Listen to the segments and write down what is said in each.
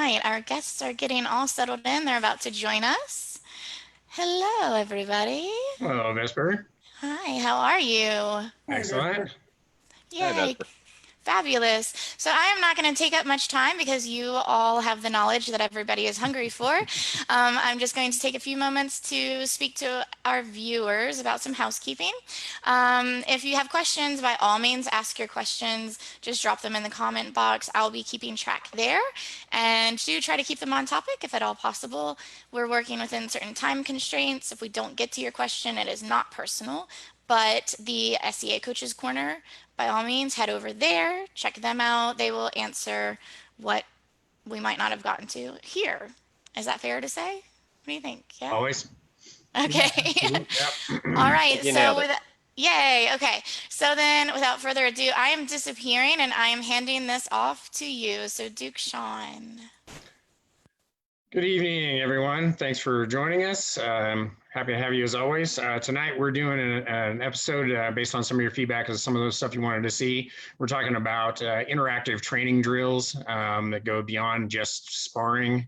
right, our guests are getting all settled in. They're about to join us. Hello, everybody. Hello, Vesper. Hi, how are you? Hi, Vesper. Excellent. Hi, Yay, Vesper. fabulous. So I am not going to take up much time because you all have the knowledge that everybody is hungry for. I'm just going to take a few moments to speak to our viewers about some housekeeping. If you have questions, by all means, ask your questions. Just drop them in the comment box. I'll be keeping track there. And do try to keep them on topic if at all possible. We're working within certain time constraints. If we don't get to your question, it is not personal. But the SEA Coaches Corner, by all means, head over there, check them out. They will answer what we might not have gotten to here. Is that fair to say? What do you think? Yeah? Always. Yeah, Okay. absolutely. Yep. All I right. think you nailed it. Yay. Okay. So then, without further ado, I am disappearing and I am handing this off to you. So, Duke Sean. Good evening, everyone. Thanks for joining us. Happy to have you as always. Tonight, we're doing an episode based on some of your feedback as some of those stuff you wanted to see. We're talking about interactive training drills that go beyond just sparring.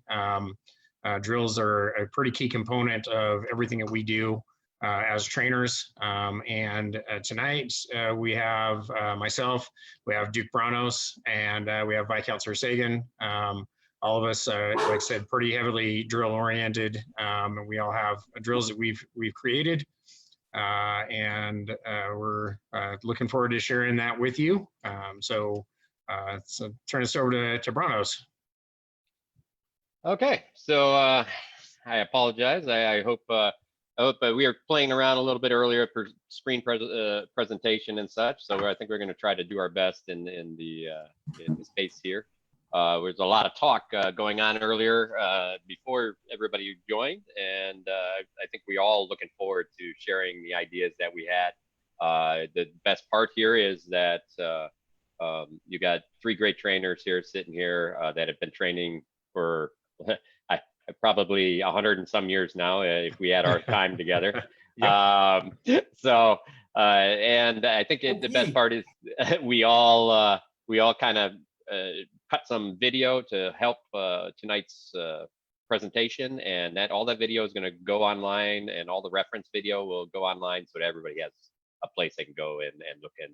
Drills are a pretty key component of everything that we do as trainers. And tonight, we have myself, we have Duke Branos, and we have Viscountessor Sagan. All of us, like I said, pretty heavily drill oriented. And we all have drills that we've created. And we're looking forward to sharing that with you. So turn this over to Branos. Okay, so I apologize. I hope we were playing around a little bit earlier for screen presentation and such. So I think we're going to try to do our best in the space here. There's a lot of talk going on earlier before everybody joined, and I think we all looking forward to sharing the ideas that we had. The best part here is that you got three great trainers here sitting here that have been training for probably 100 and some years now, if we had our time together. Yep. And I think the best part is we all kind of cut some video to help tonight's presentation, and all that video is going to go online, and all the reference video will go online so that everybody has a place they can go and look and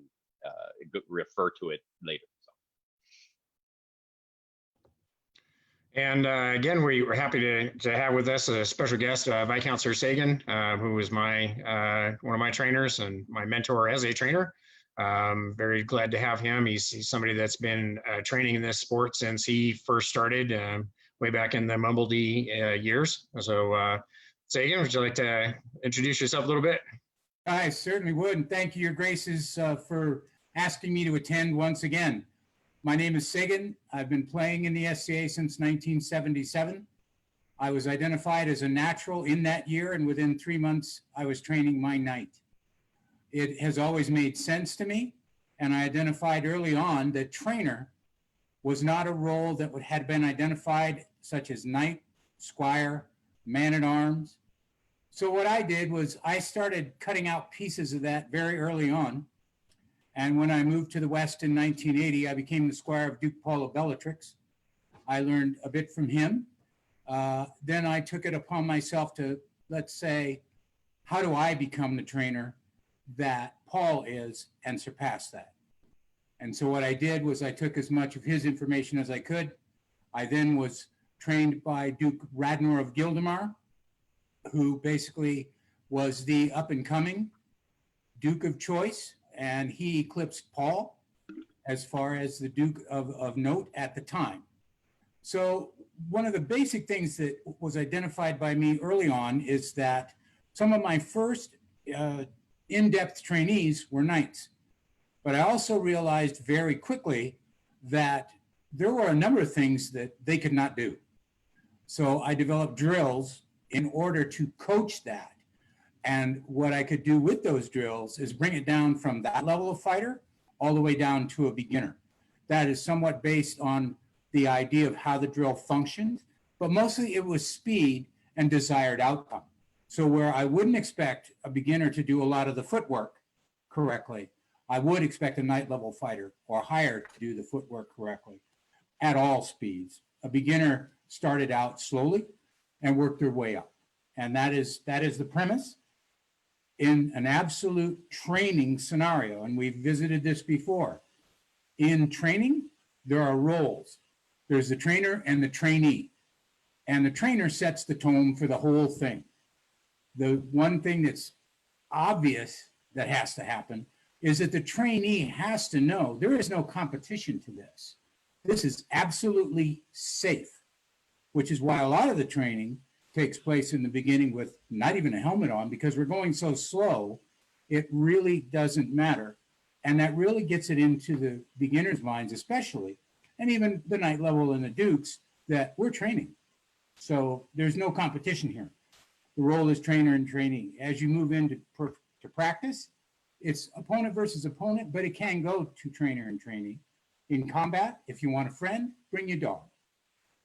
refer to it later. And again, we were happy to have with us a special guest, Viscountessor Sagan, who is one of my trainers and my mentor as a trainer. Very glad to have him. He's somebody that's been training in this sport since he first started way back in the Mumbledy years. So Sagan, would you like to introduce yourself a little bit? I certainly would, and thank you, Your Graces, for asking me to attend once again. My name is Sagan. I've been playing in the SCA since 1977. I was identified as a natural in that year, and within 3 months, I was training my knight. It has always made sense to me, and I identified early on that trainer was not a role that had been identified, such as knight, squire, man-at-arms. So what I did was I started cutting out pieces of that very early on. And when I moved to the West in 1980, I became the squire of Duke Paul of Bellatrix. I learned a bit from him. Then I took it upon myself to, let's say, how do I become the trainer that Paul is and surpass that? And so what I did was I took as much of his information as I could. I then was trained by Duke Radnor of Gildemar, who basically was the up-and-coming Duke of choice, and he eclipsed Paul as far as the Duke of note at the time. So one of the basic things that was identified by me early on is that some of my first in-depth trainees were knights. But I also realized very quickly that there were a number of things that they could not do. So I developed drills in order to coach that. And what I could do with those drills is bring it down from that level of fighter all the way down to a beginner. That is somewhat based on the idea of how the drill functioned, but mostly it was speed and desired outcome. So where I wouldn't expect a beginner to do a lot of the footwork correctly, I would expect a knight level fighter or higher to do the footwork correctly at all speeds. a beginner started out slowly and worked their way up. And that is the premise. In an absolute training scenario, and we've visited this before, in training, there are roles. There's the trainer and the trainee. And the trainer sets the tone for the whole thing. The one thing that's obvious that has to happen is that the trainee has to know there is no competition to this. This is absolutely safe, which is why a lot of the training takes place in the beginning with not even a helmet on, because we're going so slow, it really doesn't matter. And that really gets it into the beginner's minds, especially, and even the night level and the Dukes, that we're training. So there's no competition here. The role is trainer and trainee. As you move into to practice, it's opponent versus opponent, but it can go to trainer and trainee. In combat, if you want a friend, bring your dog.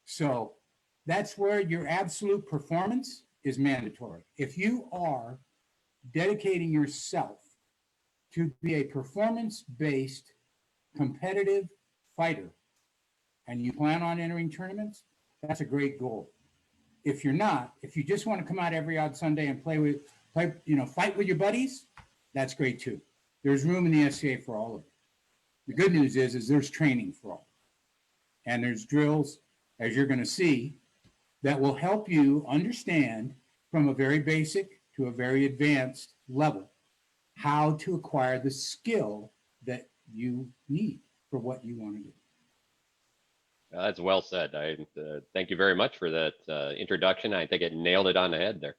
So that's where your absolute performance is mandatory. If you are dedicating yourself to be a performance-based competitive fighter and you plan on entering tournaments, that's a great goal. If you're not, if you just want to come out every odd Sunday and fight with your buddies, that's great too. There's room in the SCA for all of it. The good news is there's training for all. And there's drills, as you're going to see, that will help you understand from a very basic to a very advanced level how to acquire the skill that you need for what you want to do. That's well said. I thank you very much for that introduction. I think it nailed it on the head there.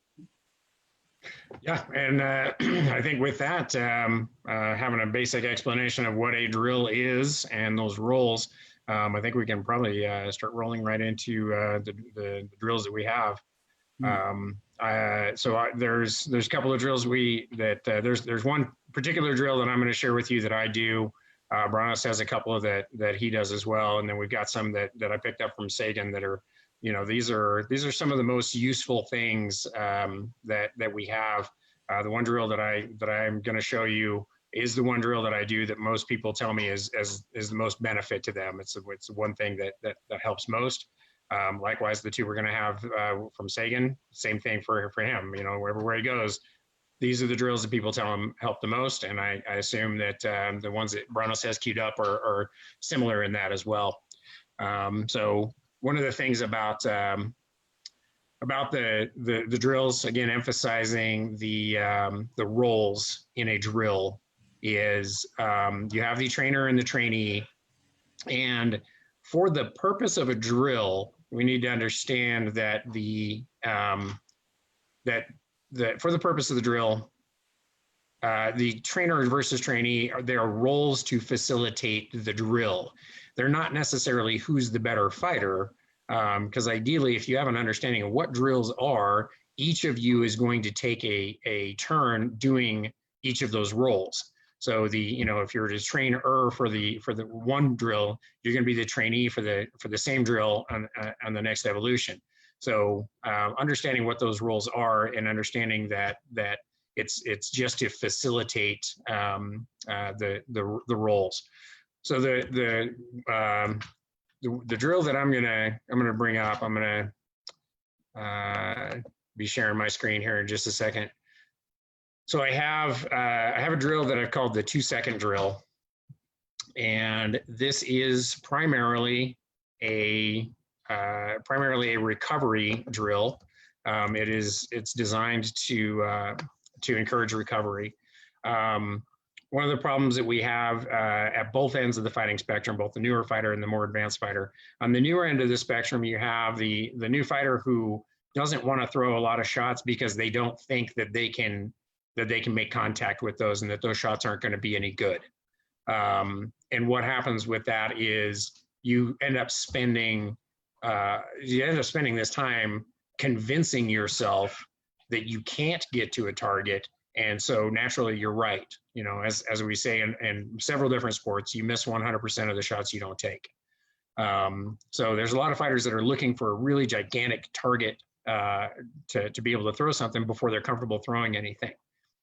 Yeah, and I think with that, having a basic explanation of what a drill is and those roles, I think we can probably start rolling right into the drills that we have. There's a couple of drills there's one particular drill that I'm going to share with you that I do. Branos has a couple of that he does as well, and then we've got some that I picked up from Sagan that are, these are some of the most useful things that we have. The one drill that I'm going to show you is the one drill that I do that most people tell me is the most benefit to them. It's the one thing that helps most. Likewise, the two we're going to have from Sagan, same thing for him. Wherever he goes, these are the drills that people tell him help the most, and I assume that the ones that Branos has queued up are similar in that as well. So one of the things about the drills, again, emphasizing the roles in a drill, is you have the trainer and the trainee, and for the purpose of a drill, we need to understand that for the purpose of the drill, the trainer versus trainee, they are roles to facilitate the drill. They're not necessarily who's the better fighter, because ideally, if you have an understanding of what drills are, each of you is going to take a turn doing each of those roles. So if you're just trainer for the one drill, you're going to be the trainee for the same drill on the next evolution. So understanding what those roles are and understanding that it's just to facilitate the roles. So the drill that I'm gonna bring up, I'm gonna be sharing my screen here in just a second. So I have a drill that I've called the 2-second drill, and this is primarily a recovery drill. It's designed to encourage recovery. One of the problems that we have at both ends of the fighting spectrum, both the newer fighter and the more advanced fighter. On the newer end of the spectrum, you have the new fighter who doesn't want to throw a lot of shots because they don't think that they can make contact with those and that those shots aren't going to be any good. And what happens with that is you end up spending this time convincing yourself that you can't get to a target. And so naturally, you're right. As we say in several different sports, you miss 100% of the shots you don't take. So there's a lot of fighters that are looking for a really gigantic target to be able to throw something before they're comfortable throwing anything.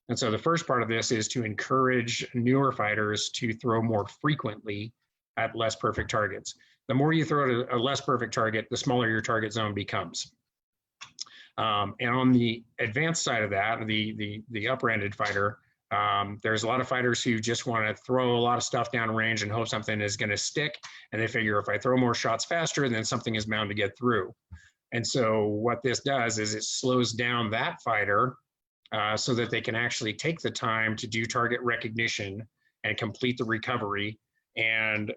And so the first part of this is to encourage newer fighters to throw more frequently at less perfect targets. The more you throw at a less perfect target, the smaller your target zone becomes. And on the advanced side of that, the upper-ended fighter, there's a lot of fighters who just want to throw a lot of stuff down range and hope something is going to stick. And they figure if I throw more shots faster, then something is bound to get through. And so what this does is it slows down that fighter so that they can actually take the time to do target recognition and complete the recovery. And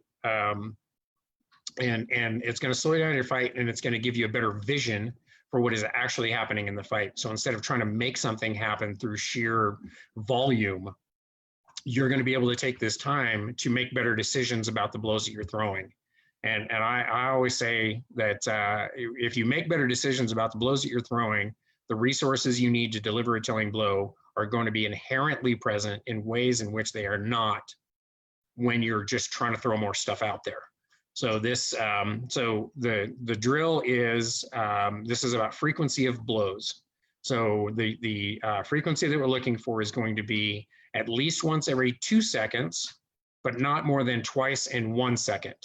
it's going to slow down your fight, and it's going to give you a better vision for what is actually happening in the fight. So instead of trying to make something happen through sheer volume, you're going to be able to take this time to make better decisions about the blows that you're throwing. And I always say that if you make better decisions about the blows that you're throwing, the resources you need to deliver a killing blow are going to be inherently present in ways in which they are not when you're just trying to throw more stuff out there. So this, so the drill is, this is about frequency of blows. So the frequency that we're looking for is going to be at least once every 2 seconds, but not more than twice in 1 second.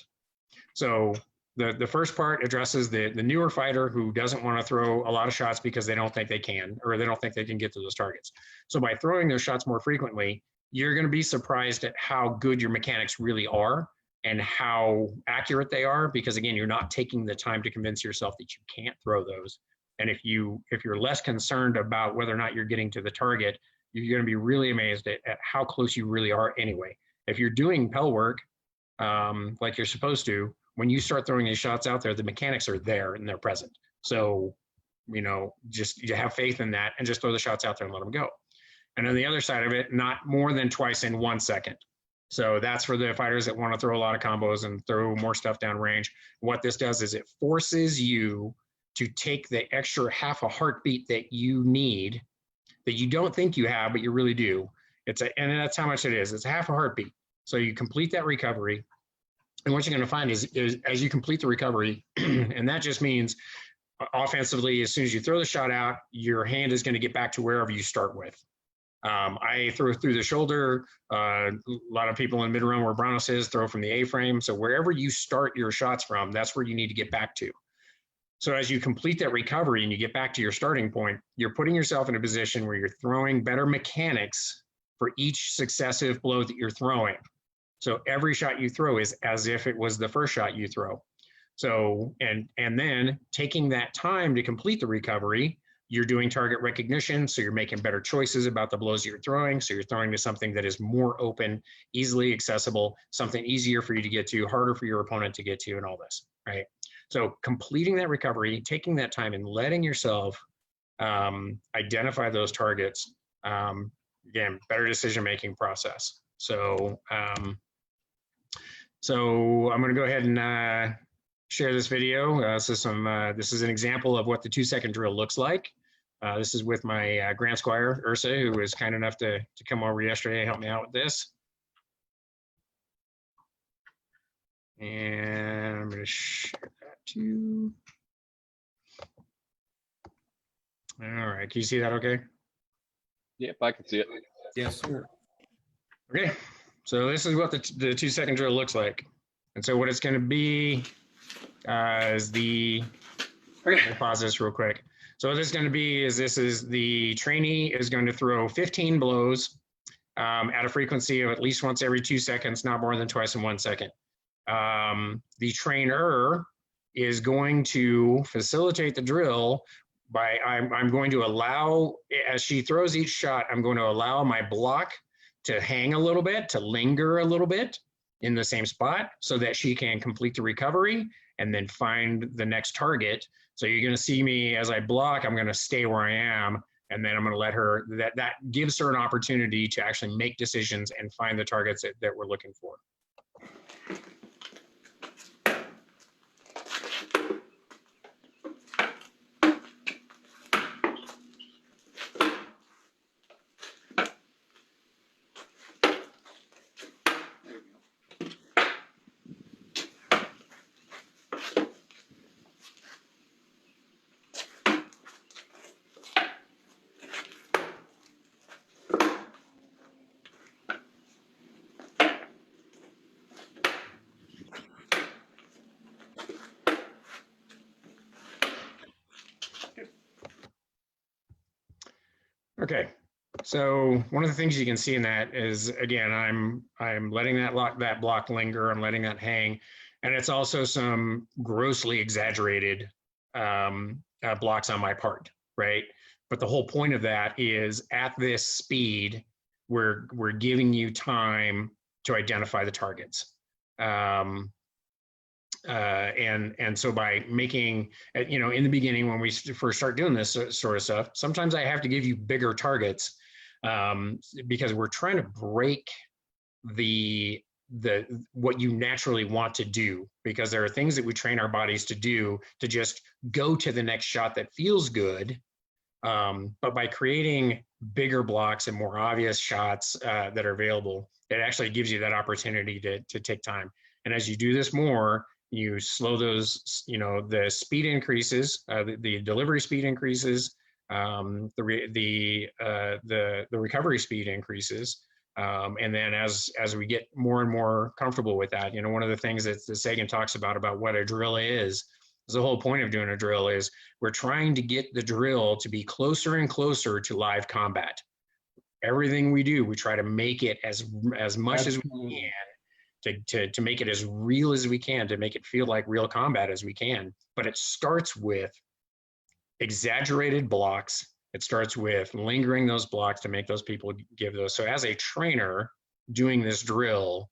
So the first part addresses the newer fighter who doesn't want to throw a lot of shots because they don't think they can, or they don't think they can get to those targets. So by throwing those shots more frequently, you're going to be surprised at how good your mechanics really are and how accurate they are, because again, you're not taking the time to convince yourself that you can't throw those. And if you're less concerned about whether or not you're getting to the target, you're going to be really amazed at how close you really are anyway. If you're doing Pell work like you're supposed to, when you start throwing these shots out there, the mechanics are there and they're present. So, you know, just you have faith in that and just throw the shots out there and let them go. And on the other side of it, not more than twice in 1 second. So that's for the fighters that want to throw a lot of combos and throw more stuff down range. What this does is it forces you to take the extra half a heartbeat that you need, that you don't think you have, but you really do. And that's how much it is. It's a half a heartbeat. So you complete that recovery. And what you're going to find is as you complete the recovery, and that just means offensively, as soon as you throw the shot out, your hand is going to get back to wherever you start with. I throw through the shoulder. A lot of people in mid-run where Branos is throw from the A-frame. So wherever you start your shots from, that's where you need to get back to. So as you complete that recovery and you get back to your starting point, you're putting yourself in a position where you're throwing better mechanics for each successive blow that you're throwing. So every shot you throw is as if it was the first shot you throw. So, and then taking that time to complete the recovery, you're doing target recognition. So you're making better choices about the blows you're throwing. So you're throwing to something that is more open, easily accessible, something easier for you to get to, harder for your opponent to get to, and all this, right? So completing that recovery, taking that time and letting yourself identify those targets, again, better decision-making process. So, so I'm going to go ahead and share this video. This is an example of what the 2-second drill looks like. This is with my Grand Squire, Ursa, who was kind enough to come over yesterday and help me out with this. And I'm going to share that too. All right, can you see that okay? Yep, I can see it. Yes, sir. Okay, so this is what the 2-second drill looks like. And so what it's going to be is let me pause this real quick. So what this is going to be is the trainee is going to throw 15 blows at a frequency of at least once every 2 seconds, not more than twice in 1 second. The trainer is going to facilitate the drill by, I'm going to allow, as she throws each shot, I'm going to allow my block to hang a little bit, to linger a little bit in the same spot so that she can complete the recovery and then find the next target. So you're going to see me as I block, I'm going to stay where I am, and then I'm going to let her, that gives her an opportunity to actually make decisions and find the targets that we're looking for. Okay. So one of the things you can see in that is, again, I'm letting that block linger. I'm letting that hang, and it's also some grossly exaggerated blocks on my part, right? But the whole point of that is at this speed, we're giving you time to identify the targets. And so by making, in the beginning, when we first start doing this sort of stuff, sometimes I have to give you bigger targets because we're trying to break the what you naturally want to do, because there are things that we train our bodies to do to just go to the next shot that feels good. But by creating bigger blocks and more obvious shots that are available, it actually gives you that opportunity to take time. And as you do this more, you slow those, the speed increases, the delivery speed increases, the recovery speed increases. And then as we get more and more comfortable with that, one of the things that Sagan talks about what a drill is the whole point of doing a drill is we're trying to get the drill to be closer and closer to live combat. Everything we do, we try to make it as much as we can to make it as real as we can, to make it feel like real combat as we can. But it starts with exaggerated blocks. It starts with lingering those blocks to make those people give those. So as a trainer doing this drill,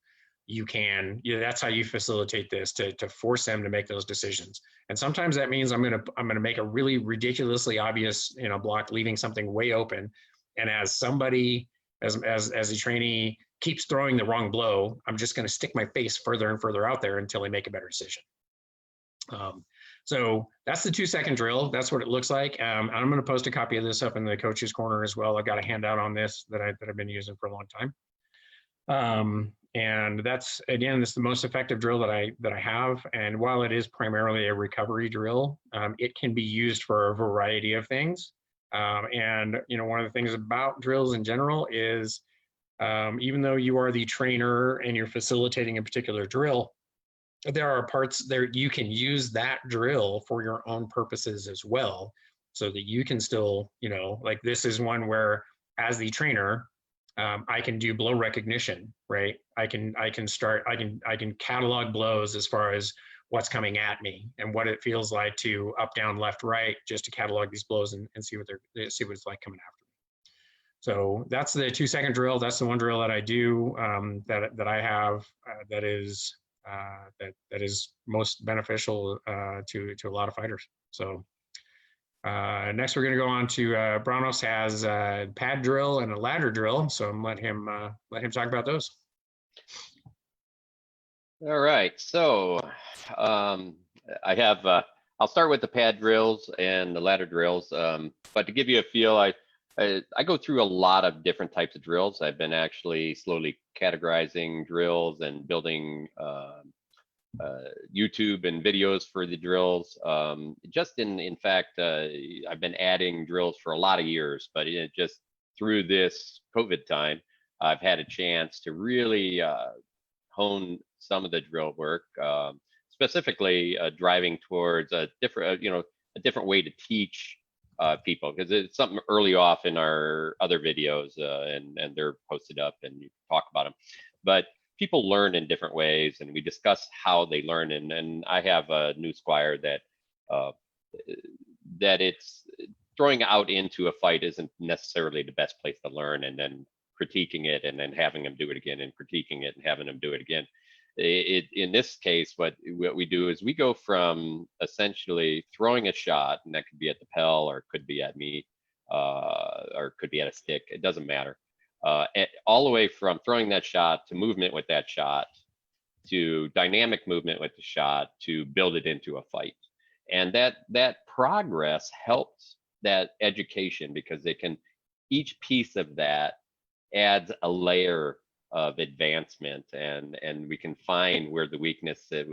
that's how you facilitate this, to force them to make those decisions. And sometimes that means I'm gonna make a really ridiculously obvious block, leaving something way open. And as somebody, as a trainee keeps throwing the wrong blow, I'm just gonna stick my face further and further out there until they make a better decision. So that's the 2-second drill. That's what it looks like. I'm going to post a copy of this up in the coach's corner as well. I've got a handout on this that I've been using for a long time. And that's, again, this is the most effective drill that I have. And while it is primarily a recovery drill, it can be used for a variety of things. And one of the things about drills in general is, even though you are the trainer and you're facilitating a particular drill, there are parts there you can use that drill for your own purposes as well, so that you can still, like this is one where as the trainer, I can do blow recognition, right? I can catalog blows as far as what's coming at me and what it feels like to up, down, left, right, just to catalog these blows and see what it's like coming after me. So that's the 2-second drill. That's the one drill that I do, that I have, that is most beneficial to a lot of fighters. So next we're going to go on to Branos has a pad drill and a ladder drill. So I'm let him talk about those. All right. So I have I'll start with the pad drills and the ladder drills. But to give you a feel, I go through a lot of different types of drills. I've been actually slowly categorizing drills and building YouTube and videos for the drills. Just in fact, I've been adding drills for a lot of years, but just through this COVID time, I've had a chance to really hone some of the drill work, specifically driving towards a different way to teach people, because it's something early off in our other videos, and they're posted up and you can talk about them. But people learn in different ways, and we discuss how they learn. And I have a new squire that it's throwing out into a fight isn't necessarily the best place to learn, and then critiquing it and then having them do it again and critiquing it and having them do it again. In this case, what we do is we go from essentially throwing a shot, and that could be at the Pell or it could be at me, or it could be at a stick. It doesn't matter. All the way from throwing that shot to movement with that shot, to dynamic movement with the shot, to build it into a fight. And that progress helps that education, because each piece of that adds a layer of advancement, and we can find where the weakness, the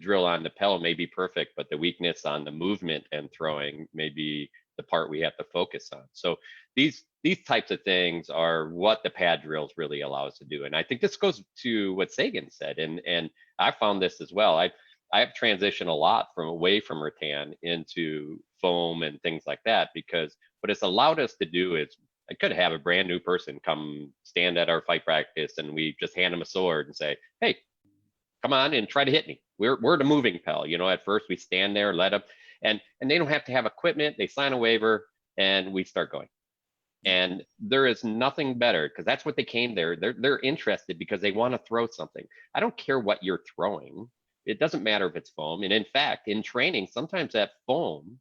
drill on the Pell may be perfect, but the weakness on the movement and throwing may be the part we have to focus on. So these types of things are what the pad drills really allow us to do. And I think this goes to what Sagan said, and I found this as well. I have transitioned a lot from away from rattan into foam and things like that, because what it's allowed us to do is I could have a brand new person come stand at our fight practice and we just hand them a sword and say, hey, come on and try to hit me. We're the moving pel. You know, at first we stand there, let them, and they don't have to have equipment. They sign a waiver and we start going. And there is nothing better, because that's what they came there. They're interested because they want to throw something. I don't care what you're throwing. It doesn't matter if it's foam. And in fact, in training, sometimes that foam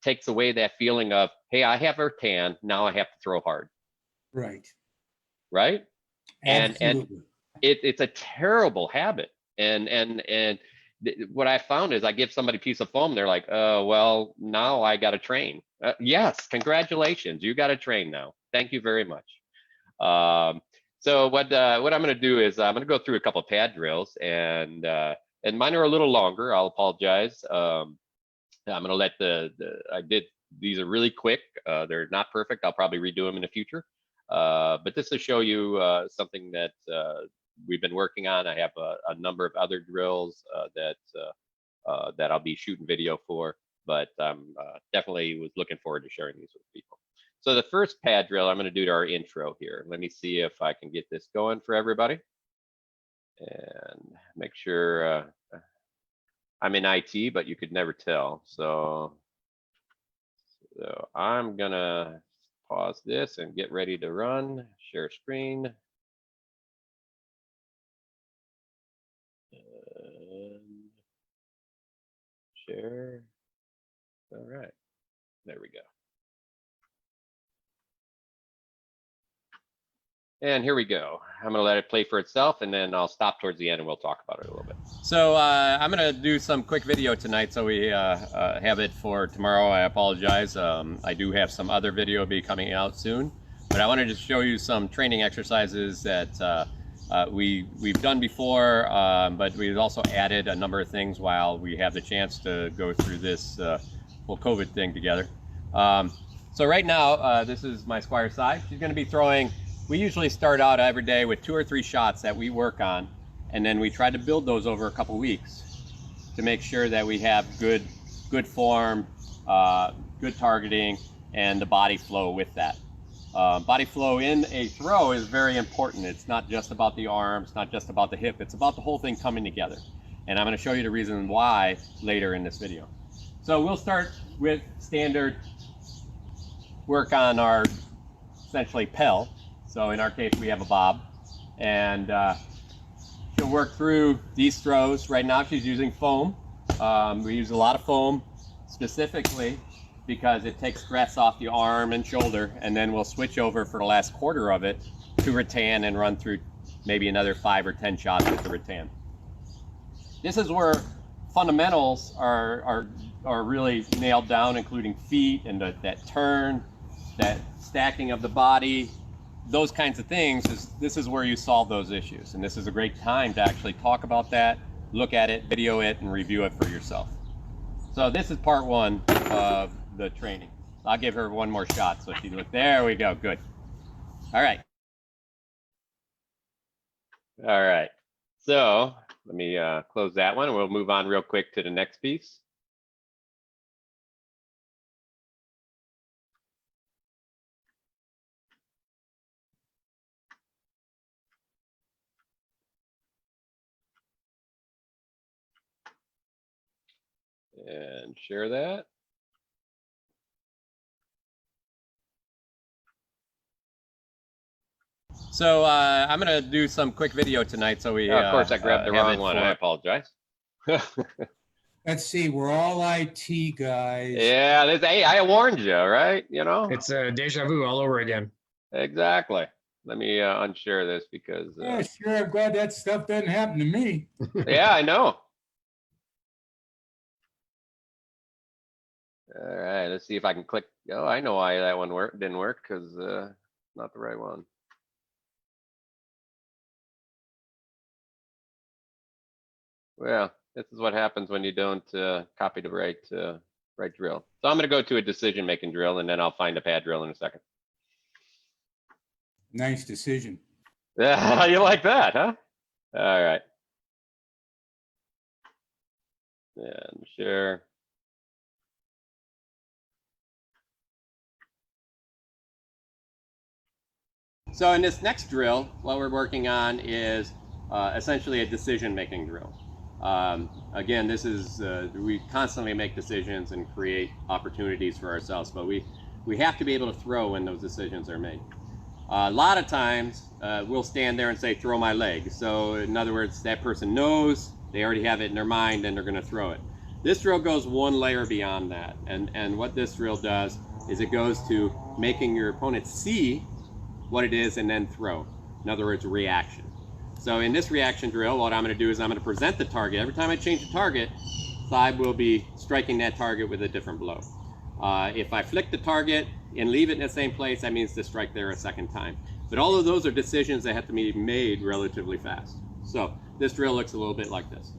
takes away that feeling of, hey, I have rattan, now I have to throw hard. Right. Right. Absolutely. And it's a terrible habit. And what I found is I give somebody a piece of foam, they're like, oh, well, now I got to train. Yes, congratulations, you got to train now. Thank you very much. So what I'm going to do is I'm going to go through a couple of pad drills, and mine are a little longer. I'll apologize. I'm going to let these are really quick. They're not perfect. I'll probably redo them in the future. But this will show you something that we've been working on. I have a number of other drills that I'll be shooting video for, but definitely was looking forward to sharing these with people. So the first pad drill I'm going to do to our intro here. Let me see if I can get this going for everybody and make sure I'm in IT, but you could never tell. So I'm going to pause this and get ready to run, share screen. And share. All right, there we go. And here we go. I'm gonna let it play for itself, and then I'll stop towards the end and we'll talk about it a little bit. So I'm gonna do some quick video tonight, so we have it for tomorrow. I apologize. I do have some other video be coming out soon, but I wanted to show you some training exercises that we've done before, but we've also added a number of things while we have the chance to go through this whole COVID thing together. So right now, this is my squire side. She's gonna be throwing. We usually start out every day with 2 or 3 shots that we work on, and then we try to build those over a couple weeks to make sure that we have good form, good targeting, and the body flow with that. Body flow in a throw is very important. It's not just about the arms, not just about the hip, it's about the whole thing coming together. And I'm going to show you the reason why later in this video. So we'll start with standard work on our essentially pel. So in our case, we have a bob, and she'll work through these throws. Right now, she's using foam. We use a lot of foam specifically because it takes stress off the arm and shoulder, and then we'll switch over for the last quarter of it to rattan and run through maybe another 5 or 10 shots with the rattan. This is where fundamentals are really nailed down, including feet and that turn, that stacking of the body. Those kinds of things, this is where you solve those issues. And this is a great time to actually talk about that, look at it, video it, and review it for yourself. So this is part 1 of the training. I'll give her one more shot so she look. There we go, good. All right. All right, so let me close that one and we'll move on real quick to the next piece. And share that. So I'm gonna do some quick video tonight. So we of course I grabbed the wrong one. I apologize. Let's see. We're all IT guys. Yeah, hey, I warned you, right? You know, It's a deja vu all over again. Exactly. Let me unshare this because. Yeah, sure. I'm glad that stuff doesn't happen to me. Yeah, I know. All right, let's see if I can click. Oh, I know why that one didn't work, because not the right one. Well, this is what happens when you don't copy the right drill. So I'm going to go to a decision-making drill, and then I'll find a pad drill in a second. Nice decision. Yeah, you like that, huh? All right. and share. So in this next drill, what we're working on is essentially a decision-making drill. Again, this is, we constantly make decisions and create opportunities for ourselves, but we have to be able to throw when those decisions are made. A lot of times, we'll stand there and say, throw my leg. So in other words, that person knows, they already have it in their mind, and they're gonna throw it. This drill goes one layer beyond that. And what this drill does is it goes to making your opponent see what it is and then throw. In other words, reaction. So in this reaction drill, what I'm gonna do is I'm gonna present the target. Every time I change the target, I will be striking that target with a different blow. If I flick the target and leave it in the same place, that means to strike there a second time. But all of those are decisions that have to be made relatively fast. So this drill looks a little bit like this.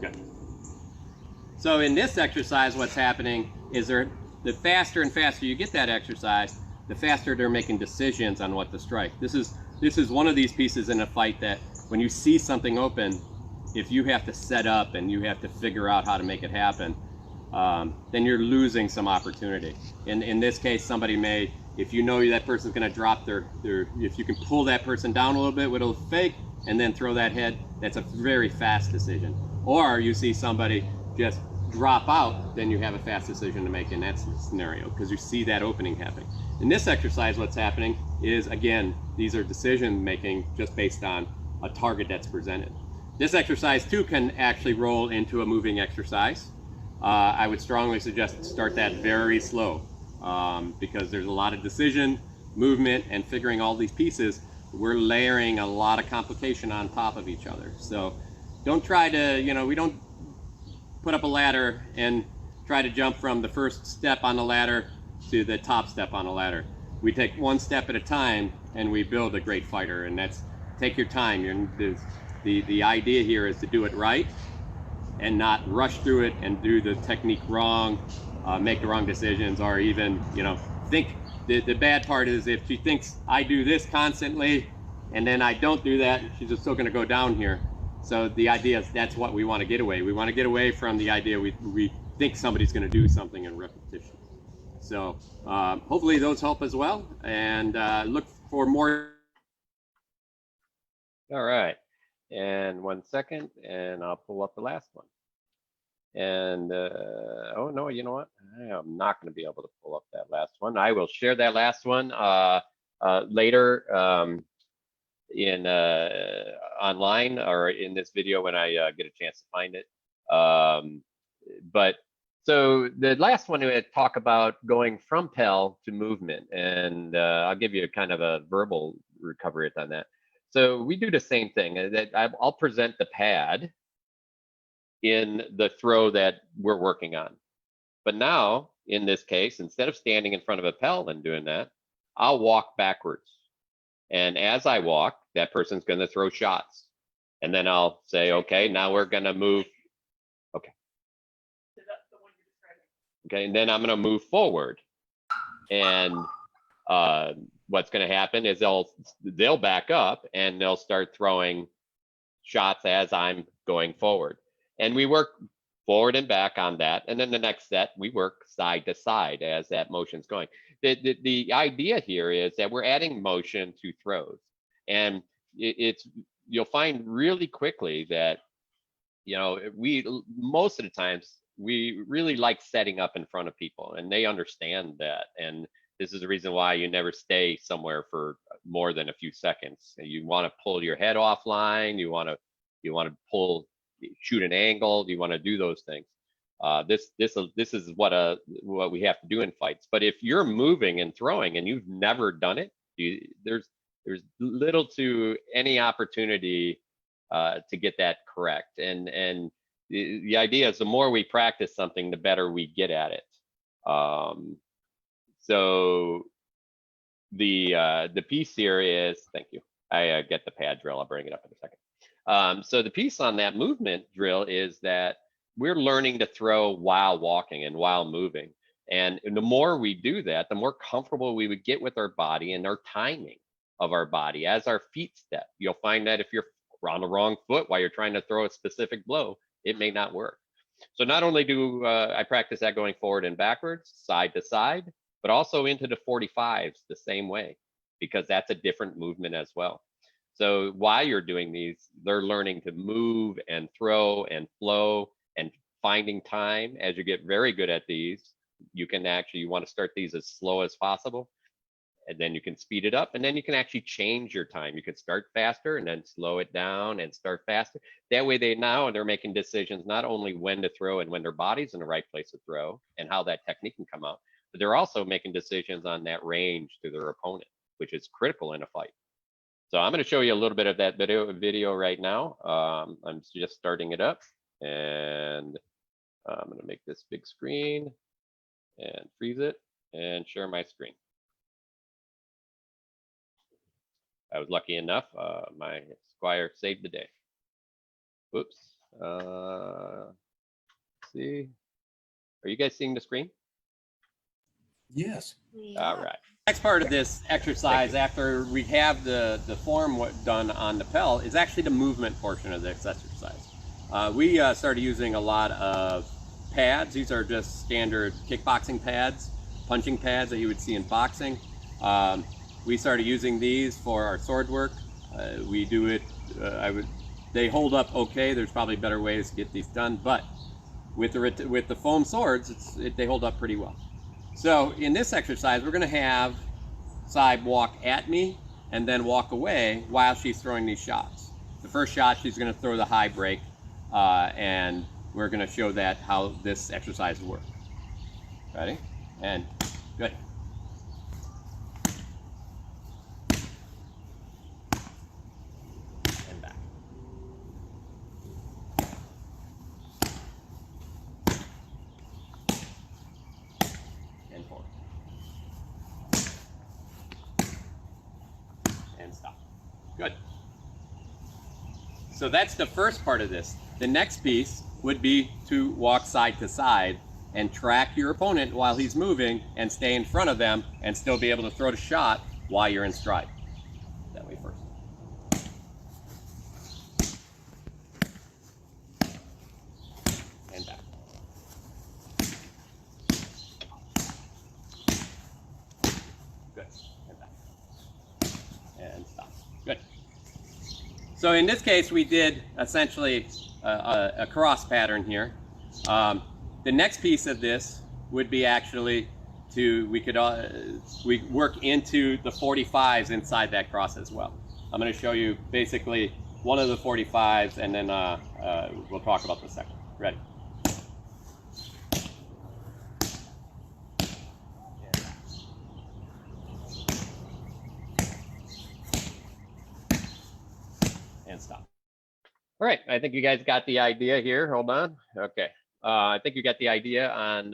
Good. So in this exercise, what's happening is the faster and faster you get that exercise, the faster they're making decisions on what to strike. This is one of these pieces in a fight that when you see something open, if you have to set up and you have to figure out how to make it happen, then you're losing some opportunity. In this case, somebody may, if you know that person's gonna drop if you can pull that person down a little bit with a fake and then throw that head, that's a very fast decision. Or you see somebody just drop out, then you have a fast decision to make in that scenario because you see that opening happening. In this exercise, what's happening is, again, these are decision making just based on a target that's presented. This exercise too can actually roll into a moving exercise. I would strongly suggest start that very slow because there's a lot of decision, movement, and figuring all these pieces. We're layering a lot of complication on top of each other. So don't try to, we don't put up a ladder and try to jump from the first step on the ladder to the top step on the ladder. We take one step at a time and we build a great fighter, and that's take your time. The idea here is to do it right and not rush through it and do the technique wrong, make the wrong decisions, or even, think. The bad part is if she thinks I do this constantly and then I don't do that, she's just still gonna go down here. So the idea is that's what we want to get away. We want to get away from the idea we think somebody's going to do something in repetition. So hopefully those help as well, and look for more. All right, and 1 second, and I'll pull up the last one. And oh no, you know what? I am not going to be able to pull up that last one. I will share that last one later. In online or in this video when I get a chance to find it. But so the last one we talk about going from PEL to movement, and I'll give you a kind of a verbal recovery on that. So we do the same thing. That I'll present the pad in the throw that we're working on. But now, in this case, instead of standing in front of a PEL and doing that, I'll walk backwards. And as I walk, that person's going to throw shots. And then I'll say, okay, now we're going to move. Okay. Okay, and then I'm going to move forward. And what's going to happen is they'll back up and they'll start throwing shots as I'm going forward. And we work forward and back on that. And then the next set, we work side to side as that motion's going. The idea here is that we're adding motion to throws, and you'll find really quickly that we most of the times we really like setting up in front of people, and they understand that. And this is the reason why you never stay somewhere for more than a few seconds. You want to pull your head offline. You want to shoot an angle. You want to do those things. This is what we have to do in fights. But if you're moving and throwing and you've never done it, there's little to any opportunity to get that correct. And the idea is the more we practice something, the better we get at it. So the piece here is, thank you. I get the pad drill. I'll bring it up in a second. So the piece on that movement drill is that we're learning to throw while walking and while moving. And the more we do that, the more comfortable we would get with our body and our timing of our body as our feet step. You'll find that if you're on the wrong foot while you're trying to throw a specific blow, it may not work. So not only do I practice that going forward and backwards, side to side, but also into the 45s the same way, because that's a different movement as well. So while you're doing these, they're learning to move and throw and flow and finding time. As you get very good at these, you can actually, you want to start these as slow as possible, and then you can speed it up, and then you can actually change your time. You can start faster and then slow it down and start faster. That way they're making decisions not only when to throw and when their body's in the right place to throw and how that technique can come out, but they're also making decisions on that range to their opponent, which is critical in a fight. So I'm going to show you a little bit of that video right now. I'm just starting it up, and I'm going to make this big screen and freeze it and share my screen. I was lucky enough, my Squire saved the day. Whoops. See, are you guys seeing the screen? Yes. All right. Next part of this exercise, after we have the form done on the Pell, is actually the movement portion of this exercise. We started using a lot of pads. These are just standard kickboxing pads, punching pads that you would see in boxing. We started using these for our sword work. We do it, they hold up okay. There's probably better ways to get these done, but with the foam swords, they hold up pretty well. So in this exercise, we're going to have Saib walk at me and then walk away while she's throwing these shots. The first shot, she's going to throw the high break, and we're going to show that how this exercise works. Ready? And good. And back. And forward. And stop. Good. So that's the first part of this. The next piece would be to walk side to side and track your opponent while he's moving and stay in front of them and still be able to throw the shot while you're in stride. That way first. And back. Good. And back. And stop. Good. So in this case, we did essentially a cross pattern here. The next piece of this would be actually we work into the 45s inside that cross as well. I'm going to show you basically one of the 45s, and then we'll talk about the second. Ready? And stop. All right, I think you guys got the idea here. Hold on. Okay, I think you got the idea on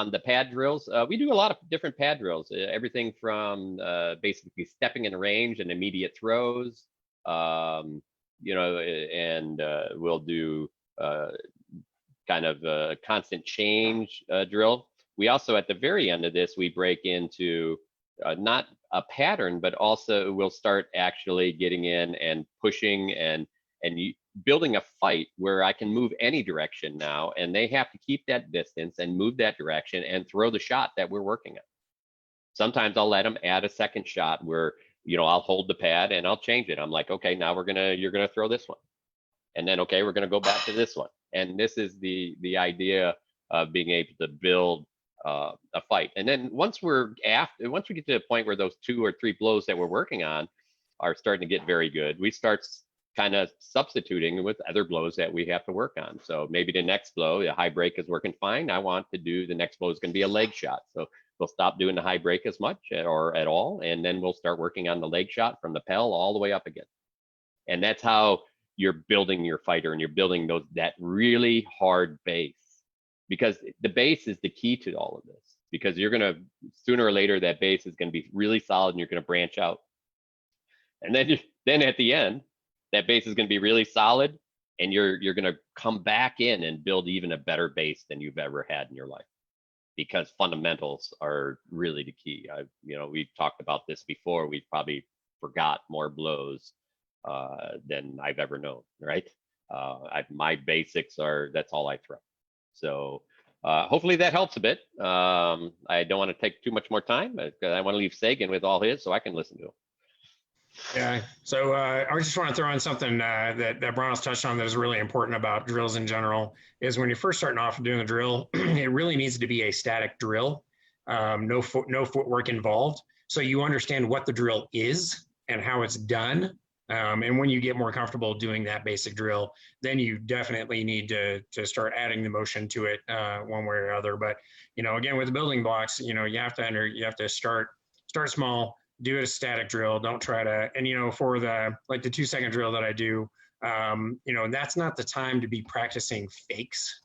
the pad drills. We do a lot of different pad drills. Everything from basically stepping in range and immediate throws, you know, and we'll do kind of a constant change drill. We also, at the very end of this, we break into not a pattern, but also we'll start actually getting in and pushing and building a fight where I can move any direction now, and they have to keep that distance and move that direction and throw the shot that we're working on. Sometimes I'll let them add a second shot where, you know, I'll hold the pad and I'll change it. I'm like, okay, now you're gonna throw this one, and then okay, we're gonna go back to this one. And this is the idea of being able to build a fight. And then once we get to the point where those 2 or 3 blows that we're working on are starting to get very good, we start kind of substituting with other blows that we have to work on. So maybe the next blow, the high break is working fine. I want to do the next blow is going to be a leg shot. So we'll stop doing the high break as much or at all, and then we'll start working on the leg shot from the Pell all the way up again. And that's how you're building your fighter, and you're building that really hard base, because the base is the key to all of this, because you're going to, sooner or later, that base is going to be really solid and you're going to branch out. And then at the end, that base is going to be really solid, and you're going to come back in and build even a better base than you've ever had in your life, because fundamentals are really the key. We've talked about this before. We've probably forgot more blows than I've ever known, right? My basics that's all I throw. So hopefully that helps a bit. I don't want to take too much more time, but I want to leave Sagan with all his so I can listen to him. Yeah, so I just want to throw in something that Brown's touched on that is really important about drills in general, is when you're first starting off doing a drill, it really needs to be a static drill, no footwork involved. So you understand what the drill is and how it's done. And when you get more comfortable doing that basic drill, then you definitely need to start adding the motion to it one way or another. But, again, with the building blocks, you have to start small. Do a static drill. Don't try to, and for the 2-second drill that I do, that's not the time to be practicing fakes.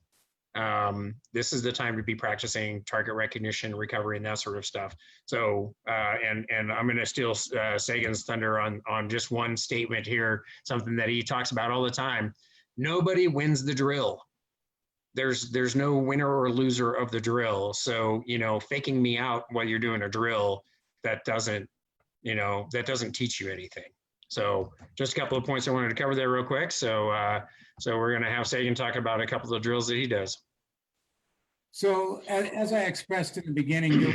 This is the time to be practicing target recognition, recovery, and that sort of stuff. So, and I'm going to steal Sagan's thunder on just one statement here, something that he talks about all the time. Nobody wins the drill. There's no winner or loser of the drill. So, faking me out while you're doing a drill, that doesn't teach you anything. So just a couple of points I wanted to cover there real quick. So we're going to have Sagan talk about a couple of drills that he does. So as I expressed in the beginning, there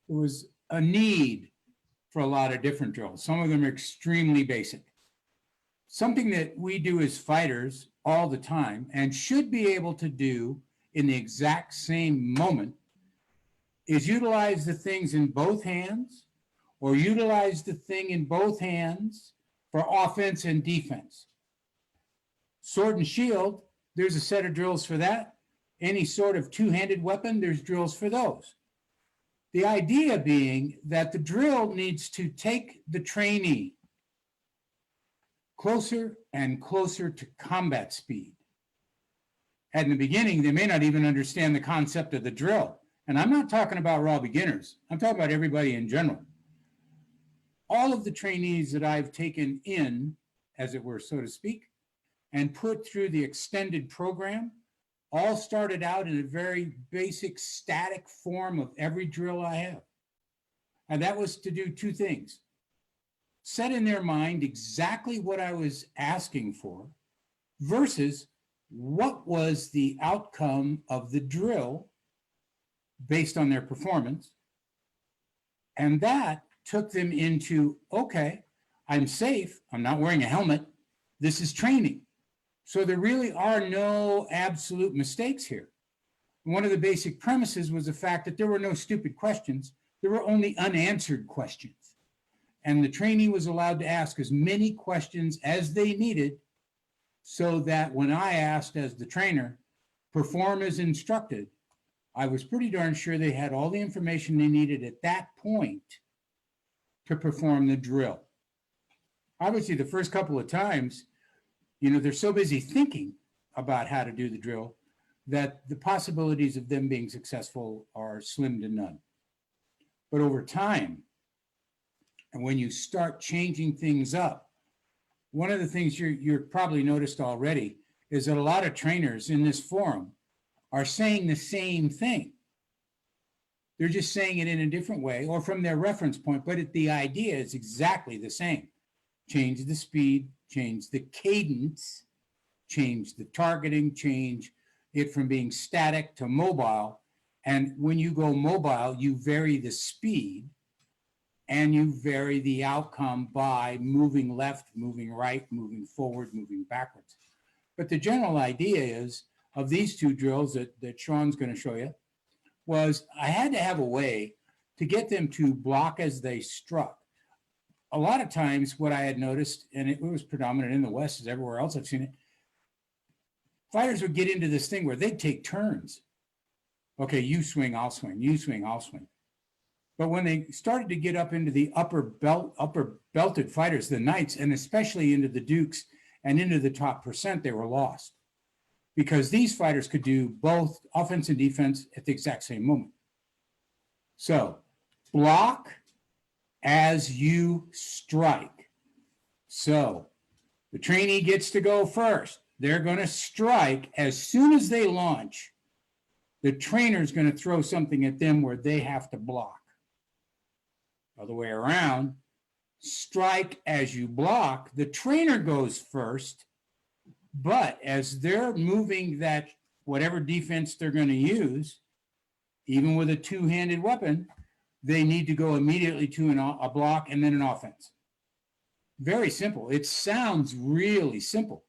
was a need for a lot of different drills. Some of them are extremely basic. Something that we do as fighters all the time and should be able to do in the exact same moment is utilize the things in both hands, or utilize the thing in both hands for offense and defense. Sword and shield, there's a set of drills for that. Any sort of two-handed weapon, there's drills for those. The idea being that the drill needs to take the trainee closer and closer to combat speed. At the beginning, they may not even understand the concept of the drill. And I'm not talking about raw beginners. I'm talking about everybody in general. All of the trainees that I've taken in, as it were, so to speak, and put through the extended program, all started out in a very basic static form of every drill I have. And that was to do two things. Set in their mind exactly what I was asking for versus what was the outcome of the drill based on their performance. And that took them into, okay, I'm safe. I'm not wearing a helmet. This is training. So there really are no absolute mistakes here. One of the basic premises was the fact that there were no stupid questions. There were only unanswered questions. And the trainee was allowed to ask as many questions as they needed so that when I asked as the trainer, perform as instructed, I was pretty darn sure they had all the information they needed at that point to perform the drill. Obviously, the first couple of times, they're so busy thinking about how to do the drill that the possibilities of them being successful are slim to none. But over time, and when you start changing things up, one of the things you're probably noticed already is that a lot of trainers in this forum are saying the same thing. They're just saying it in a different way or from their reference point, but the idea is exactly the same. Change the speed, change the cadence, change the targeting, change it from being static to mobile. And when you go mobile, you vary the speed and you vary the outcome by moving left, moving right, moving forward, moving backwards. But the general idea is of these two drills that Sean's going to show you was I had to have a way to get them to block as they struck. A lot of times what I had noticed, and it was predominant in the West as everywhere else I've seen it, fighters would get into this thing where they'd take turns. Okay, you swing, I'll swing, you swing, I'll swing. But when they started to get up into the upper belted fighters, the Knights, and especially into the Dukes and into the top percent, they were lost. Because these fighters could do both offense and defense at the exact same moment. So block as you strike. So The trainee gets to go first. They're going to strike as soon as they launch. The trainer's going to throw something at them where they have to block. Other way around, strike as you block. The trainer goes first, but as they're moving that whatever defense they're going to use, even with a two-handed weapon, they need to go immediately to a block and then an offense. Very simple. It sounds really simple.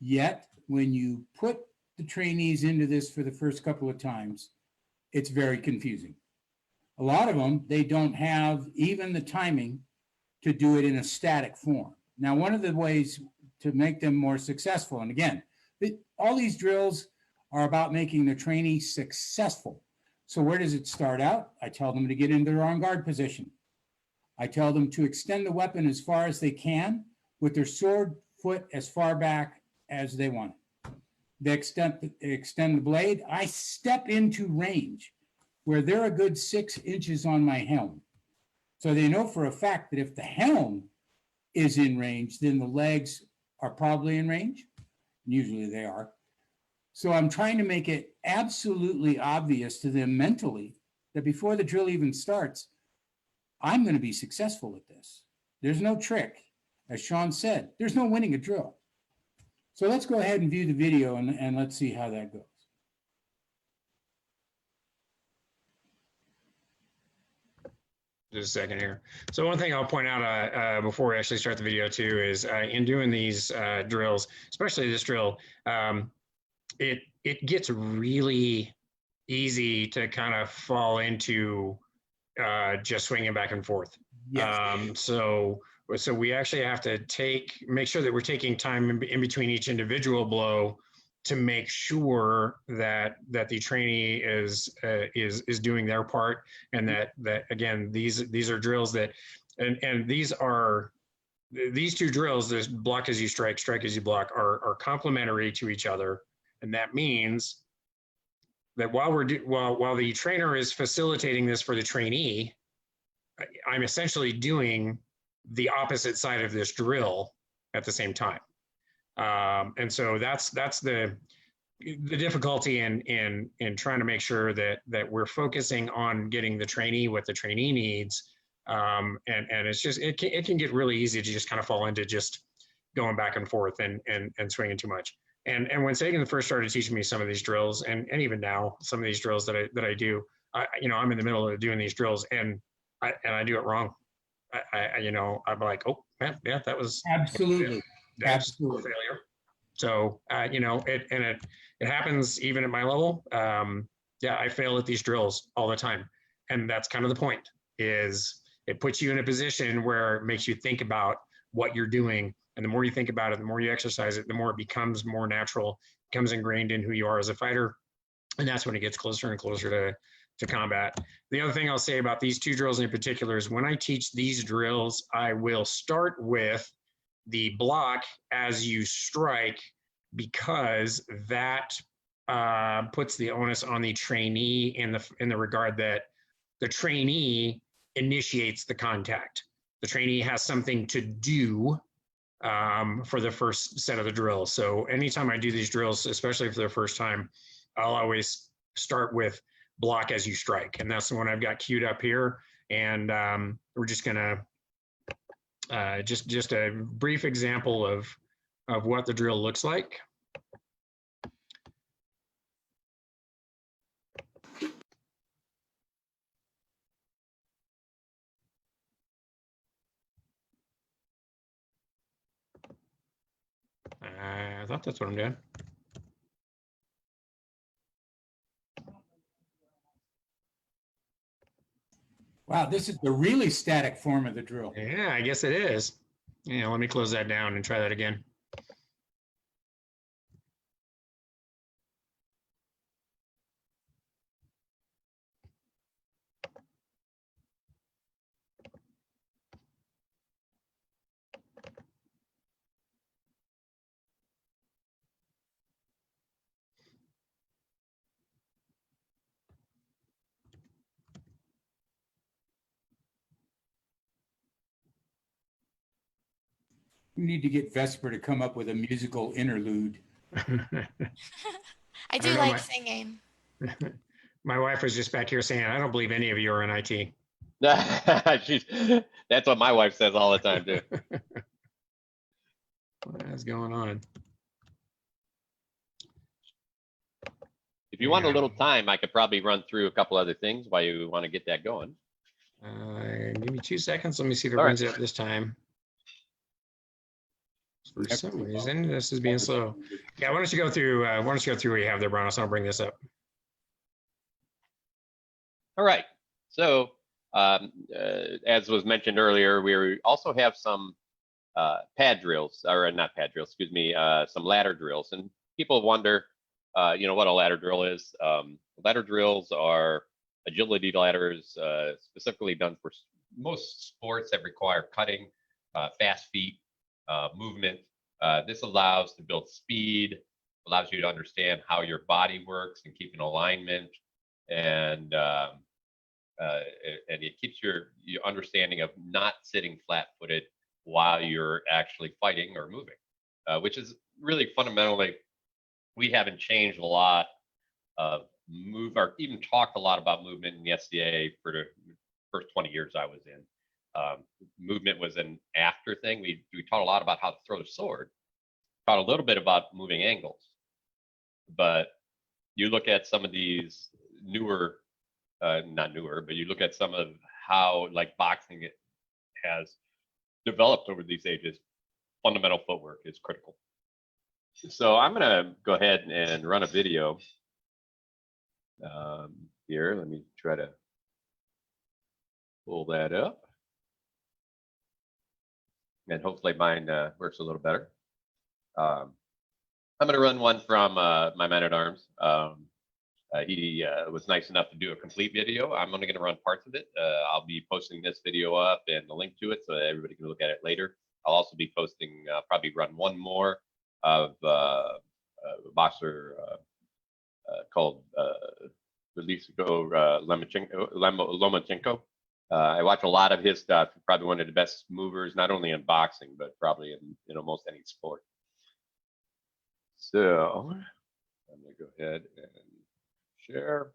Yet, when you put the trainees into this for the first couple of times, it's very confusing. A lot of them, they don't have even the timing to do it in a static form. Now, one of the ways to make them more successful, and again, all these drills are about making the trainee successful. So where does it start out? I tell them to get into their on guard position. I tell them to extend the weapon as far as they can with their sword foot as far back as they want it. They extend the blade. I step into range where they're a good 6 inches on my helm. So they know for a fact that if the helm is in range, then the legs are probably in range. Usually they are. So I'm trying to make it absolutely obvious to them mentally that before the drill even starts, I'm going to be successful at this. There's no trick. As Sean said, there's no winning a drill. So let's go ahead and view the video and let's see how that goes. Just a second here. So one thing I'll point out before we actually start the video too is in doing these drills, especially this drill, it gets really easy to kind of fall into just swinging back and forth. Yes. So we actually have to make sure that we're taking time in between each individual blow to make sure that the trainee is doing their part, and that again these are drills that and these two drills, this block as you strike, strike as you block, are complementary to each other, and that means that while the trainer is facilitating this for the trainee, I'm essentially doing the opposite side of this drill at the same time. And so that's the difficulty in trying to make sure that we're focusing on getting the trainee what the trainee needs. And it's just, it can get really easy to just kind of fall into just going back and forth and swinging too much. And when Sagan first started teaching me some of these drills, and even now some of these drills that I do, I'm in the middle of doing these drills and I do it wrong. I'm like, oh man, yeah, that was Absolutely. that's Absolutely. a failure. So it happens even at my level. I fail at these drills all the time, and that's kind of the point. Is it puts you in a position where it makes you think about what you're doing, and the more you think about it, the more you exercise it, the more it becomes more natural, becomes ingrained in who you are as a fighter, and that's when it gets closer and closer to combat. The other thing I'll say about these two drills in particular is when I teach these drills, I will start with the block as you strike, because that puts the onus on the trainee in the regard that the trainee initiates the contact. The trainee has something to do for the first set of the drills. So anytime I do these drills, especially for the first time, I'll always start with block as you strike. And that's the one I've got queued up here. And we're just gonna, just a brief example of what the drill looks like. I thought that's what I'm doing. Wow, this is the really static form of the drill. Yeah, I guess it is. Yeah, let me close that down and try that again. We need to get Vesper to come up with a musical interlude. I do don't know, like my- singing. My wife was just back here saying, I don't believe any of you are in IT. That's what my wife says all the time too. What is going on? If you want a Yeah. little time, I could probably run through a couple other things while you want to get that going. Give me 2 seconds. Let me see if it All right. brings it up this time. For some reason, this is being slow. Yeah, why don't you go through? Why don't you go through what you have there, Brown? I'll bring this up. All right. So, as was mentioned earlier, we also have some pad drills, or not pad drills, excuse me, some ladder drills. And people wonder, what a ladder drill is. Ladder drills are agility ladders, specifically done for most sports that require cutting, fast feet, movement. This allows to build speed, allows you to understand how your body works and keep an alignment, and it keeps your understanding of not sitting flat-footed while you're actually fighting or moving, which is really fundamentally, we haven't changed a lot of or even talked a lot about movement in the SCA for the first 20 years I was in. Movement was an after thing. We taught a lot about how to throw the sword, taught a little bit about moving angles, but you look at some of these newer, not newer, but you look at some of how like boxing it has developed over these ages, fundamental footwork is critical. So I'm gonna go ahead and run a video here. Let me try to pull that up. And hopefully mine works a little better. I'm going to run one from my man-at-arms. He was nice enough to do a complete video. I'm only going to run parts of it. I'll be posting this video up and the link to it so that everybody can look at it later. I'll also be posting, probably run one more of a boxer called Lomachenko. I watch a lot of his stuff. Probably one of the best movers, not only in boxing, but probably in almost any sport. So I'm going to go ahead and share.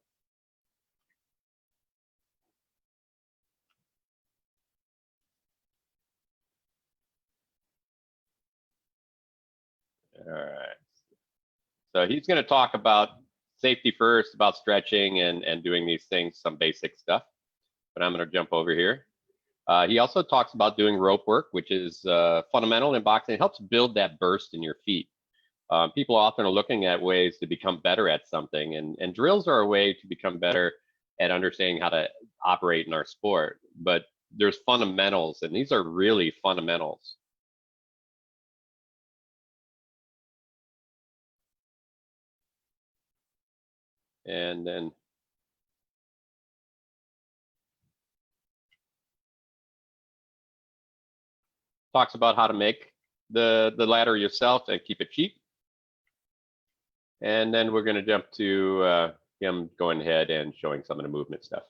All right. So he's going to talk about safety first, about stretching and doing these things, some basic stuff. But I'm going to jump over here. He also talks about doing rope work, which is fundamental in boxing. It helps build that burst in your feet. People often are looking at ways to become better at something, and drills are a way to become better at understanding how to operate in our sport. But there's fundamentals, and these are really fundamentals. And then talks about how to make the ladder yourself and keep it cheap. And then we're going to jump to him going ahead and showing some of the movement stuff.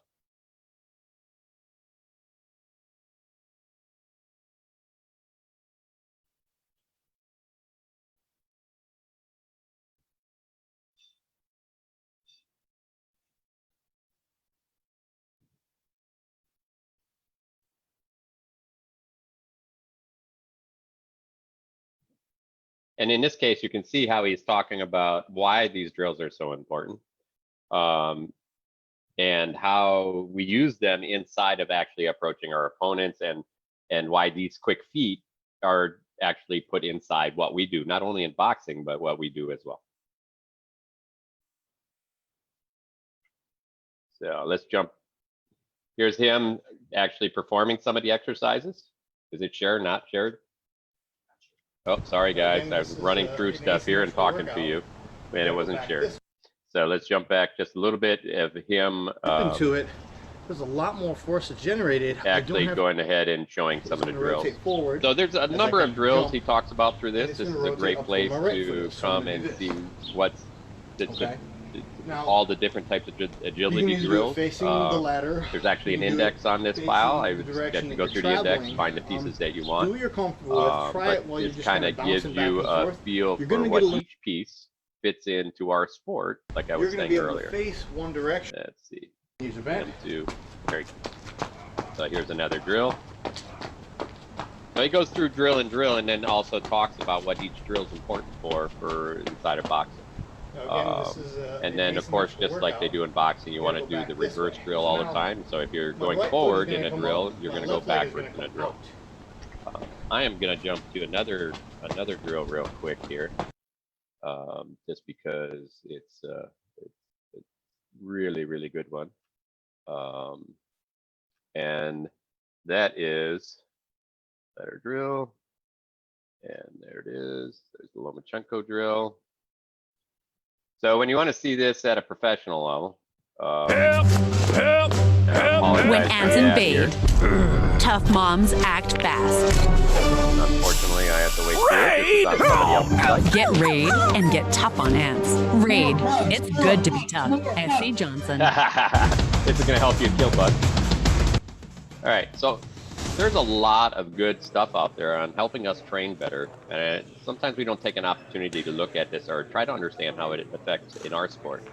And in this case, you can see how he's talking about why these drills are so important, and how we use them inside of actually approaching our opponents, and why these quick feet are actually put inside what we do, not only in boxing, but what we do as well. So let's jump. Here's him actually performing some of the exercises. Is it shared, not shared? Oh, sorry guys, I was running through stuff here and talking to you, and it wasn't shared. So let's jump back just a little bit of him into it. There's a lot more force that's generated. Actually going ahead and showing some of the drills. Forward, so there's a number of drills he talks about through this. This is a great place to so come and see what's Now, all the different types of you can agility either do it drills. facing the ladder. There's actually you an can do index it on this facing file. I the would direction suggest you that go you're through the index, traveling. find the pieces that you Do want. what you're comfortable with. Try it But while you're this just kind kind of of gives bouncing back you and a forth. feel You're for gonna what get a little. each piece fits into our sport, like I You're was going to saying be able earlier. to face one direction. Let's see. Use your back. 1, 2, 3. So here's another drill. So he goes through drill, and then also talks about what each drill is important for inside of boxing. Now, again, this is And then, of course, just like they do in boxing, you want to do the reverse drill all the time. So if you're going forward in a drill, you're going to go backwards in a drill. I am going to jump to another drill real quick here, just because it's a really, really good one. And that is better drill. And there it is. There's the Lomachenko drill. So when you want to see this at a professional level, When ants invade, tough moms act fast. unfortunately, I have to wait for it. This is on somebody else's site. Get Raid and get tough on ants. Raid, it's good to be tough. S.C. Johnson. This is going to help you kill bugs. All right, so there's a lot of good stuff out there on helping us train better, and sometimes we don't take an opportunity to look at this or try to understand how it affects in our sport.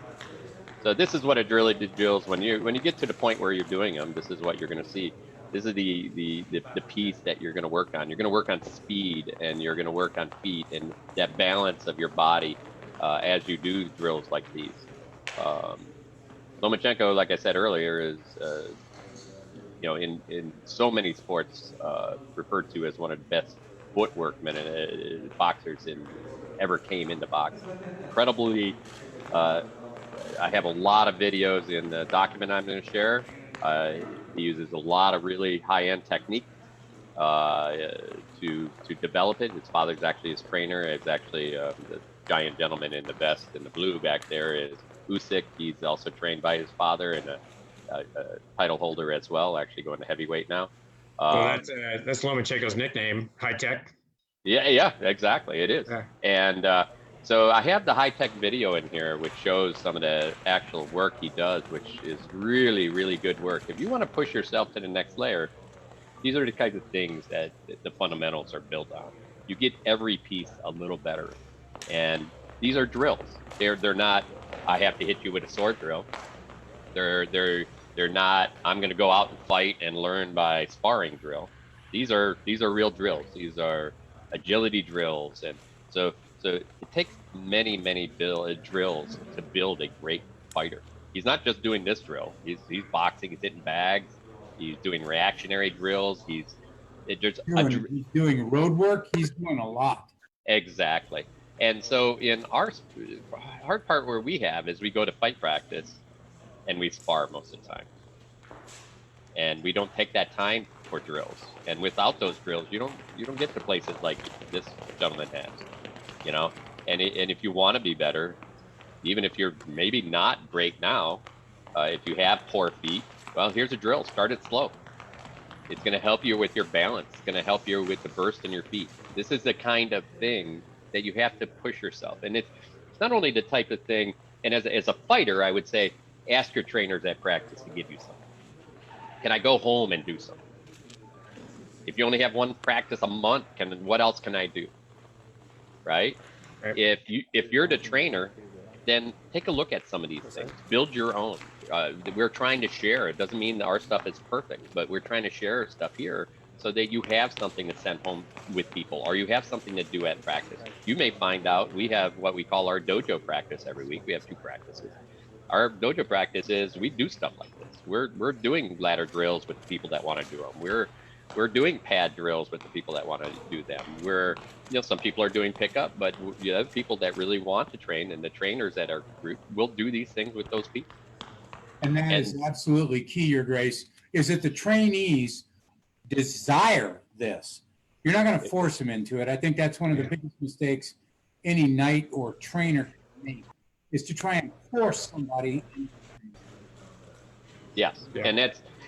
So this is what a drill drills when you get to the point where you're doing them. This is what you're going to see. This is the piece that you're going to work on. You're going to work on speed, and you're going to work on feet and that balance of your body as you do drills like these. Lomachenko, like I said earlier, is in so many sports referred to as one of the best footworkmen and boxers ever came into boxing. Incredibly, I have a lot of videos in the document I'm going to share. He uses a lot of really high-end technique to develop it. His father's actually his trainer. It's actually the giant gentleman in the vest in the blue back there is Usyk. He's also trained by his father and a title holder as well, actually going to heavyweight now. So that's Lomachenko's nickname, High Tech. Yeah, exactly. It is. Yeah. And so I have the high-tech video in here, which shows some of the actual work he does, which is really, really good work. If you want to push yourself to the next layer, these are the kinds of things that the fundamentals are built on. You get every piece a little better. And these are drills. They're not, I have to hit you with a sword drill. They're not, I'm going to go out and fight and learn by sparring drill. These are real drills. These are agility drills. And so it takes many drills to build a great fighter. He's not just doing this drill. He's boxing, he's hitting bags, he's doing reactionary drills. He's doing road work. He's doing a lot. Exactly. And so in our hard part where we have is we go to fight practice and we spar most of the time. And we don't take that time for drills. And without those drills, you don't get to places like this gentleman has. And if you want to be better, even if you're maybe not great now, if you have poor feet, well, here's a drill. Start it slow. It's going to help you with your balance. It's going to help you with the burst in your feet. This is the kind of thing that you have to push yourself. And it's not only the type of thing, and as a fighter, I would say, ask your trainers at practice to give you something. Can I go home and do something? If you only have one practice a month, what else can I do? Right? If you're the trainer, then take a look at some of these things. Build your own. We're trying to share. It doesn't mean that our stuff is perfect, but we're trying to share stuff here so that you have something to send home with people, or you have something to do at practice. You may find out we have what we call our dojo practice every week. We have 2 practices. Our dojo practice is we do stuff like this. We're doing ladder drills with the people that want to do them. We're doing pad drills with the people that want to do them. Some people are doing pickup, but you have people that really want to train, and the trainers at our group will do these things with those people. And that is absolutely key, Your Grace, is that the trainees desire this. You're not going to force them into it. I think that's one of the biggest mistakes any knight or trainer can make, is to try and force somebody. Yes, yeah.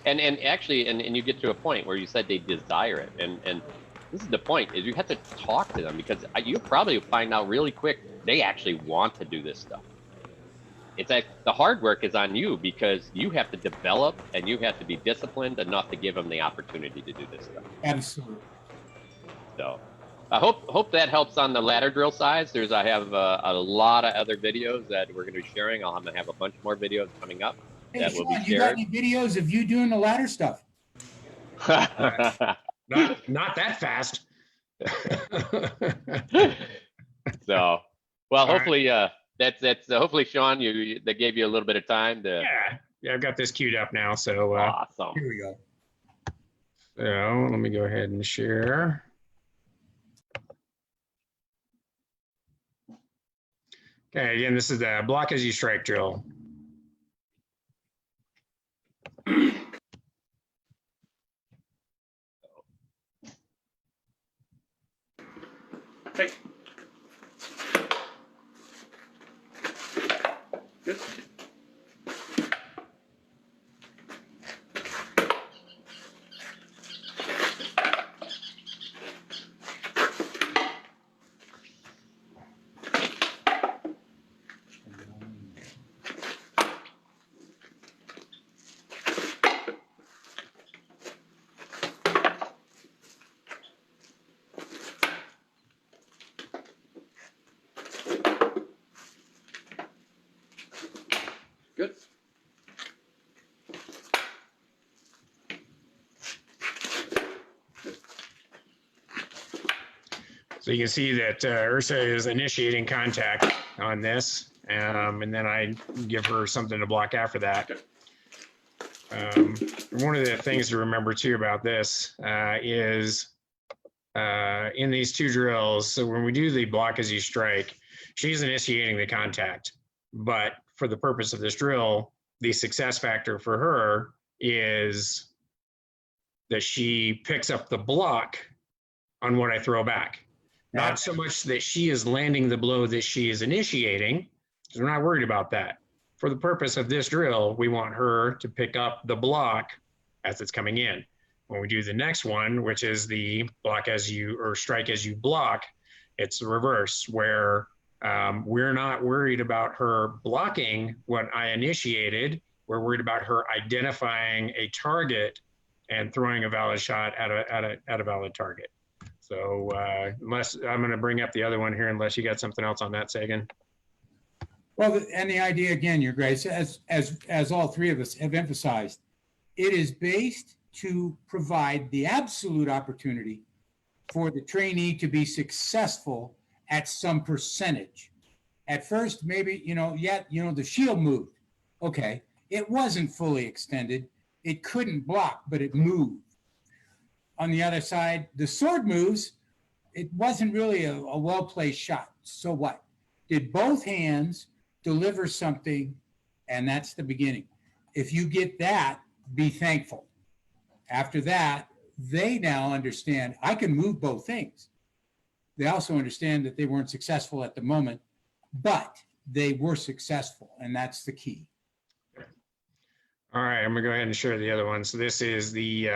And actually, you get to a point where you said they desire it, and this is the point, is you have to talk to them, because you probably find out really quick they actually want to do this stuff. it's like the hard work is on you because you have to develop and you have to be disciplined enough to give them the opportunity to do this stuff. Absolutely. So I hope that helps on the ladder drill size. I have a lot of other videos that we're going to be sharing. I'm going to have a bunch more videos coming up Hey, that Sean, will be you got shared. any videos of you doing the ladder stuff? Not that fast. So, well, All right. hopefully, that's hopefully, Sean, that gave you a little bit of time to. Yeah, I've got this queued up now. So, Awesome. Here we go. so let me go ahead and share. Okay, again, this is the block as you strike drill. Okay. Good. Good. So you can see that Ursa is initiating contact on this, and then I give her something to block after that. One of the things to remember too about this is in these two drills, so when we do the block as you strike, she's initiating the contact. But for the purpose of this drill, the success factor for her is that she picks up the block on what I throw back. Not so much that she is landing the blow that she is initiating, because we're not worried about that. For the purpose of this drill, we want her to pick up the block as it's coming in. When we do the next one, which is the block as you, or strike as you block, it's the reverse, where we're not worried about her blocking what I initiated. We're worried about her identifying a target and throwing a valid shot at a valid target. So unless I'm going to bring up the other one here, unless you got something else on that, Sagan. Well, and the idea again, Your Grace, as all three of us have emphasized, it is based to provide the absolute opportunity for the trainee to be successful at some percentage. At first, maybe, the shield moved. Okay, it wasn't fully extended. It couldn't block, but it moved. On the other side, the sword moves. It wasn't really a well-placed shot. So what? Did both hands deliver something? And that's the beginning. If you get that, be thankful. After that, they now understand I can move both things. They also understand that they weren't successful at the moment, but they were successful, and that's the key. All right, I'm gonna go ahead and share the other one. So this is the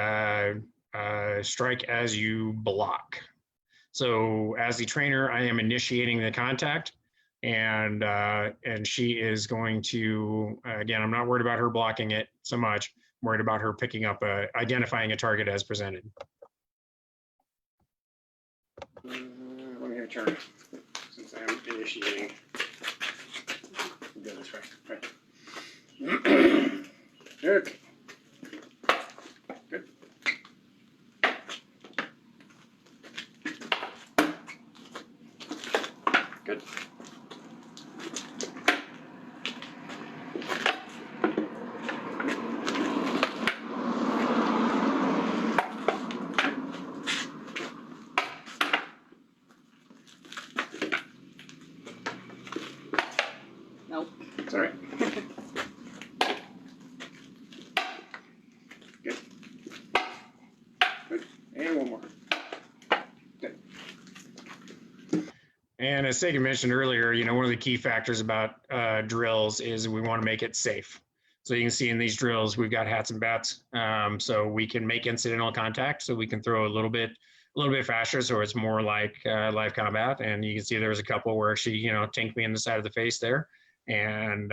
strike as you block. So as the trainer, I am initiating the contact, and she is going to, again, I'm not worried about her blocking it so much. I'm worried about her picking up, identifying a target as presented. Let me return since I'm initiating. We'll go this way. Right. Okay. Good. Good. Nope. It's all right. Good. Good. And one more. Good. And as Sagan mentioned earlier, one of the key factors about drills is we want to make it safe. So you can see in these drills, we've got hats and bats. So we can make incidental contact. So we can throw a little bit faster. So it's more like live combat. And you can see there was a couple where she, tinked me in the side of the face there. And,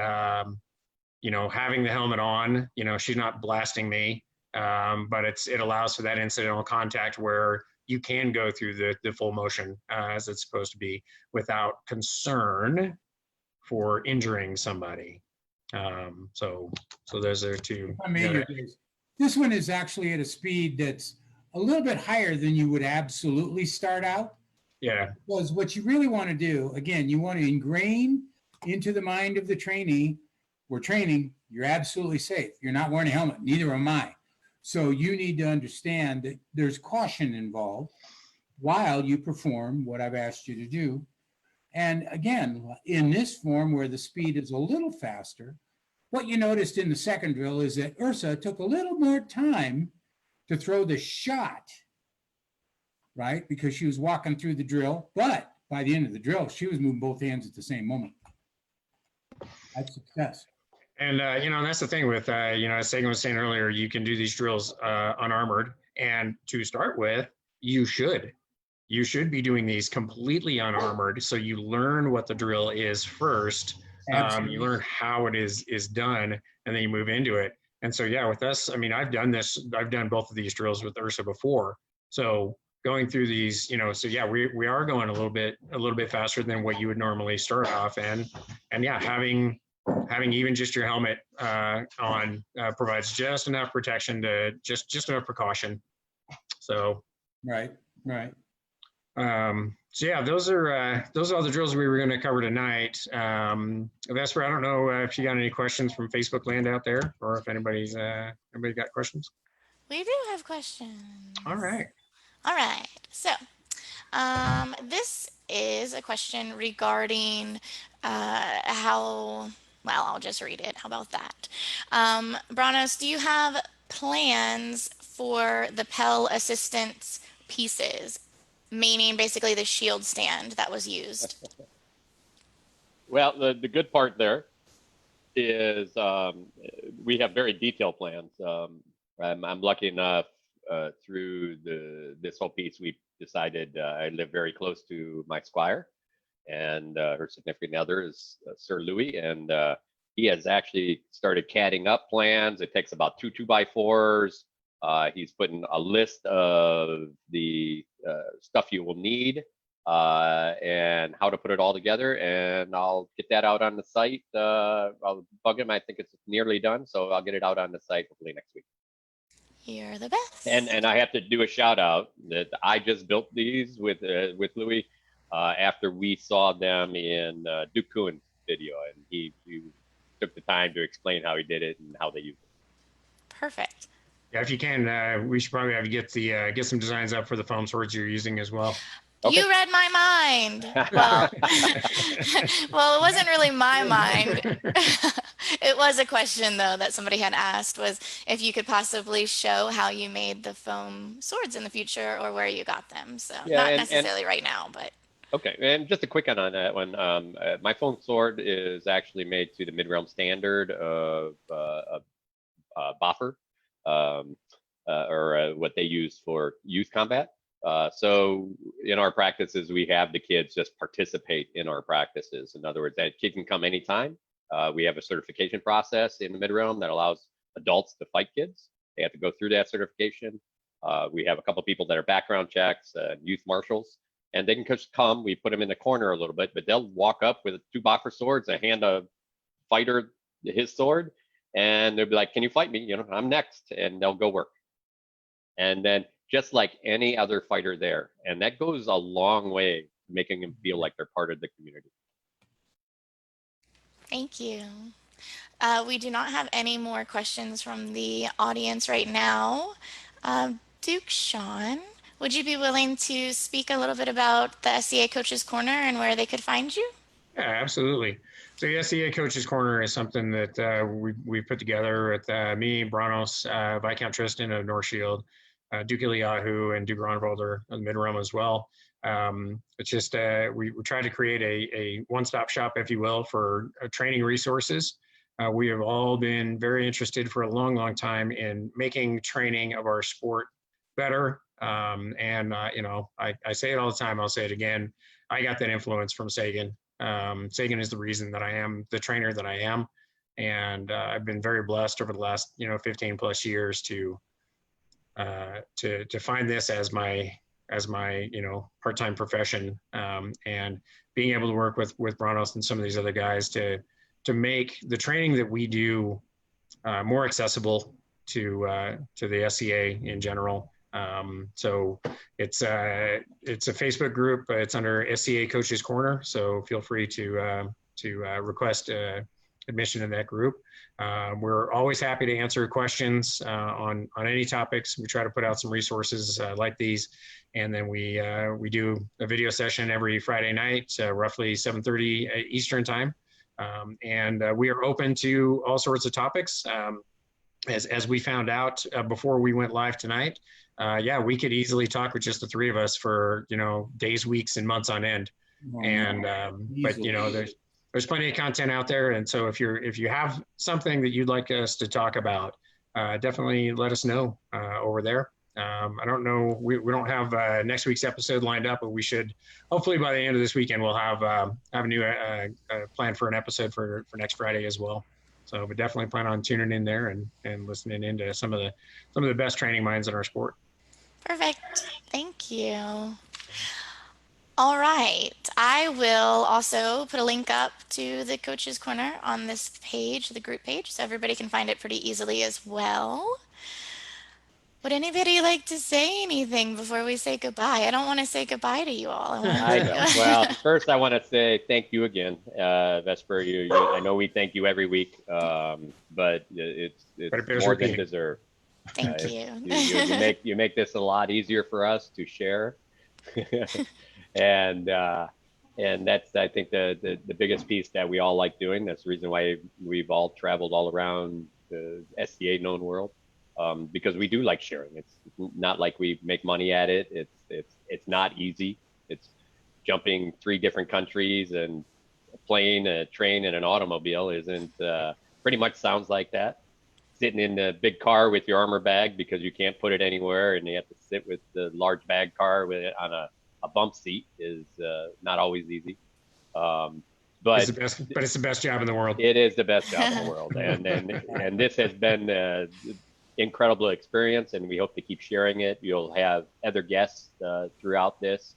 you know, having the helmet on, you know, she's not blasting me, but it allows for that incidental contact where you can go through the full motion as it's supposed to be without concern for injuring somebody. So those are two. I mean, this one is actually at a speed that's a little bit higher than you would absolutely start out. Yeah. Because what you really want to do, again, you want to ingrain into the mind of the trainee, we're training, you're absolutely safe. You're not wearing a helmet, neither am I. So you need to understand that there's caution involved while you perform what I've asked you to do. And again, in this form where the speed is a little faster, what you noticed in the second drill is that Ursa took a little more time to throw the shot, right? Because she was walking through the drill, but by the end of the drill, she was moving both hands at the same moment. That's success. And, you know, that's the thing with, you know, as Sagan was saying earlier, you can do these drills unarmored. And to start with, you should be doing these completely unarmored. So you learn what the drill is first. You learn how it is done, and then you move into it. And so, yeah, with us, I mean, I've done both of these drills with Ursa before. So going through these, you know, so yeah, we are going a little bit faster than what you would normally start off. And yeah, having even just your helmet on provides just enough protection to just enough precaution. So right. So yeah, those are all the drills we were going to cover tonight. Vesper, I don't know if you got any questions from Facebook land out there, or if anybody got questions. We do have questions. All right. So, this is a question regarding how. Well, I'll just read it. How about that? Branos, do you have plans for the Pell assistance pieces? Meaning basically the shield stand that was used. Well, the good part there is we have very detailed plans. I'm lucky enough through this whole piece, we decided I live very close to my squire, and her significant other is Sir Louis, and he has actually started CADing up plans. It takes about 2 2x4s. He's putting a list of the stuff you will need and how to put it all together. And I'll get that out on the site. I'll bug him. I think it's nearly done. So I'll get it out on the site hopefully next week. You're the best. And I have to do a shout out that I just built these with Louis after we saw them in Duke Kuhn's video. And he took the time to explain how he did it and how they used it. Perfect. Yeah, if you can, we should probably have you get some designs up for the foam swords you're using as well. Okay. You read my mind. Well, well, it wasn't really my mind. It was a question though that somebody had asked, was if you could possibly show how you made the foam swords in the future or where you got them. So Yeah, not necessarily right now, but. Okay, and just a quick one on that one. My foam sword is actually made to the mid-realm standard of Boffer. Or what they use for youth combat. So in our practices, we have the kids just participate in our practices. In other words, that kid can come anytime. We have a certification process in the mid-realm that allows adults to fight kids. They have to go through that certification. We have a couple of people that are background checks, youth marshals, and they can just come. We put them in the corner a little bit, but they'll walk up with 2 Boffer swords and hand a fighter his sword. And they'll be like, can you fight me? You know, I'm next. And they'll go work. And then just like any other fighter there. And that goes a long way, making them feel like they're part of the community. Thank you. We do not have any more questions from the audience right now. Duke Sean, would you be willing to speak a little bit about the SCA Coaches Corner and where they could find you? Yeah, absolutely. So the SCA Coaches Corner is something that we put together with me, Branos, Viscount Tristan of North Shield, Duke Eliyahu, and Duke Ronvalder of the Mid-Realm as well. It's just we try to create a one-stop shop, if you will, for training resources. We have all been very interested for a long, long time in making training of our sport better. You know, I say it all the time. I'll say it again. I got that influence from Sagan. Sagan is the reason that I am the trainer that I am. And I've been very blessed over the last, 15 plus years to find this as my part-time profession, and being able to work with Branos and some of these other guys to make the training that we do more accessible to the SCA in general. So it's a Facebook group. It's under SCA Coaches Corner. So feel free to request admission in that group. We're always happy to answer questions on any topics. We try to put out some resources like these, and then we do a video session every Friday night, roughly 7:30 Eastern time, and we are open to all sorts of topics. As we found out before we went live tonight, we could easily talk with just the three of us for days, weeks, and months on end. And but there's plenty of content out there, and so if you have something that you'd like us to talk about, definitely let us know over there. I don't know, we don't have next week's episode lined up, but we should hopefully by the end of this weekend we'll have a new plan for an episode for next Friday as well. So we definitely plan on tuning in there and listening into some of the best training minds in our sport. Perfect. Thank you. All right. I will also put a link up to the Coaches Corner on this page, the group page, so everybody can find it pretty easily as well. Would anybody like to say anything before we say goodbye? I don't want to say goodbye to you all. I know. Well, first I want to say thank you again, Vesper. I know we thank you every week, but it's more than deserved. Thank you. You make this a lot easier for us to share, and that's, I think, the biggest piece that we all like doing. That's the reason why we've all traveled all around the SCA known world. Because we do like sharing. It's not like we make money at it. It's not easy. It's jumping 3 different countries, and a plane, a train, and an automobile isn't pretty much sounds like that. Sitting in the big car with your armor bag because you can't put it anywhere, and you have to sit with the large bag car with it on a bump seat is not always easy. But it's the best job in the world. It is the best job in the world, and this has been incredible experience, and we hope to keep sharing it. You'll have other guests throughout this,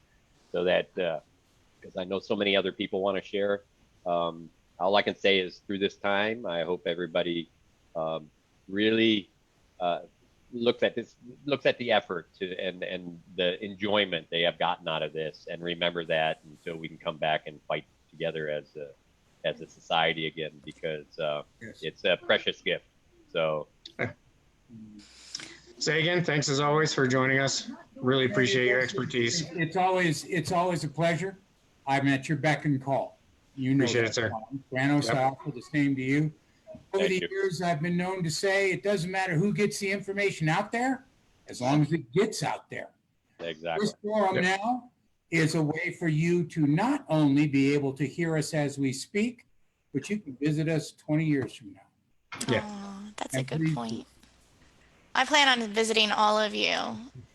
so that because I know so many other people want to share. All I can say is through this time, I hope everybody really looks at the effort and the enjoyment they have gotten out of this, and remember that until we can come back and fight together as a society again, because yes, it's a precious gift. So. Sagan, thanks as always for joining us. Really appreciate your expertise. It's always a pleasure. I'm at your beck and call. You know, appreciate it, sir. Branos, I offer the same to you. Over Thank the you. years, I've been known to say it doesn't matter who gets the information out there, as long as it gets out there. Exactly. This forum now is a way for you to not only be able to hear us as we speak, but you can visit us 20 years from now. Yeah. Oh, that's a good point. I plan on visiting all of you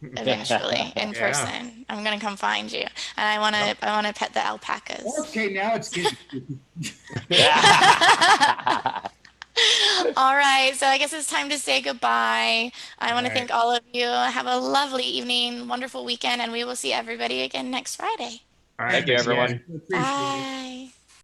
eventually in person. I'm gonna come find you, and I wanna pet the alpacas. Okay, now it's getting. All right, so I guess it's time to say goodbye. I want to thank all of you. Have a lovely evening, wonderful weekend, and we will see everybody again next Friday. All right, Thank you, everyone. Appreciate it. Bye.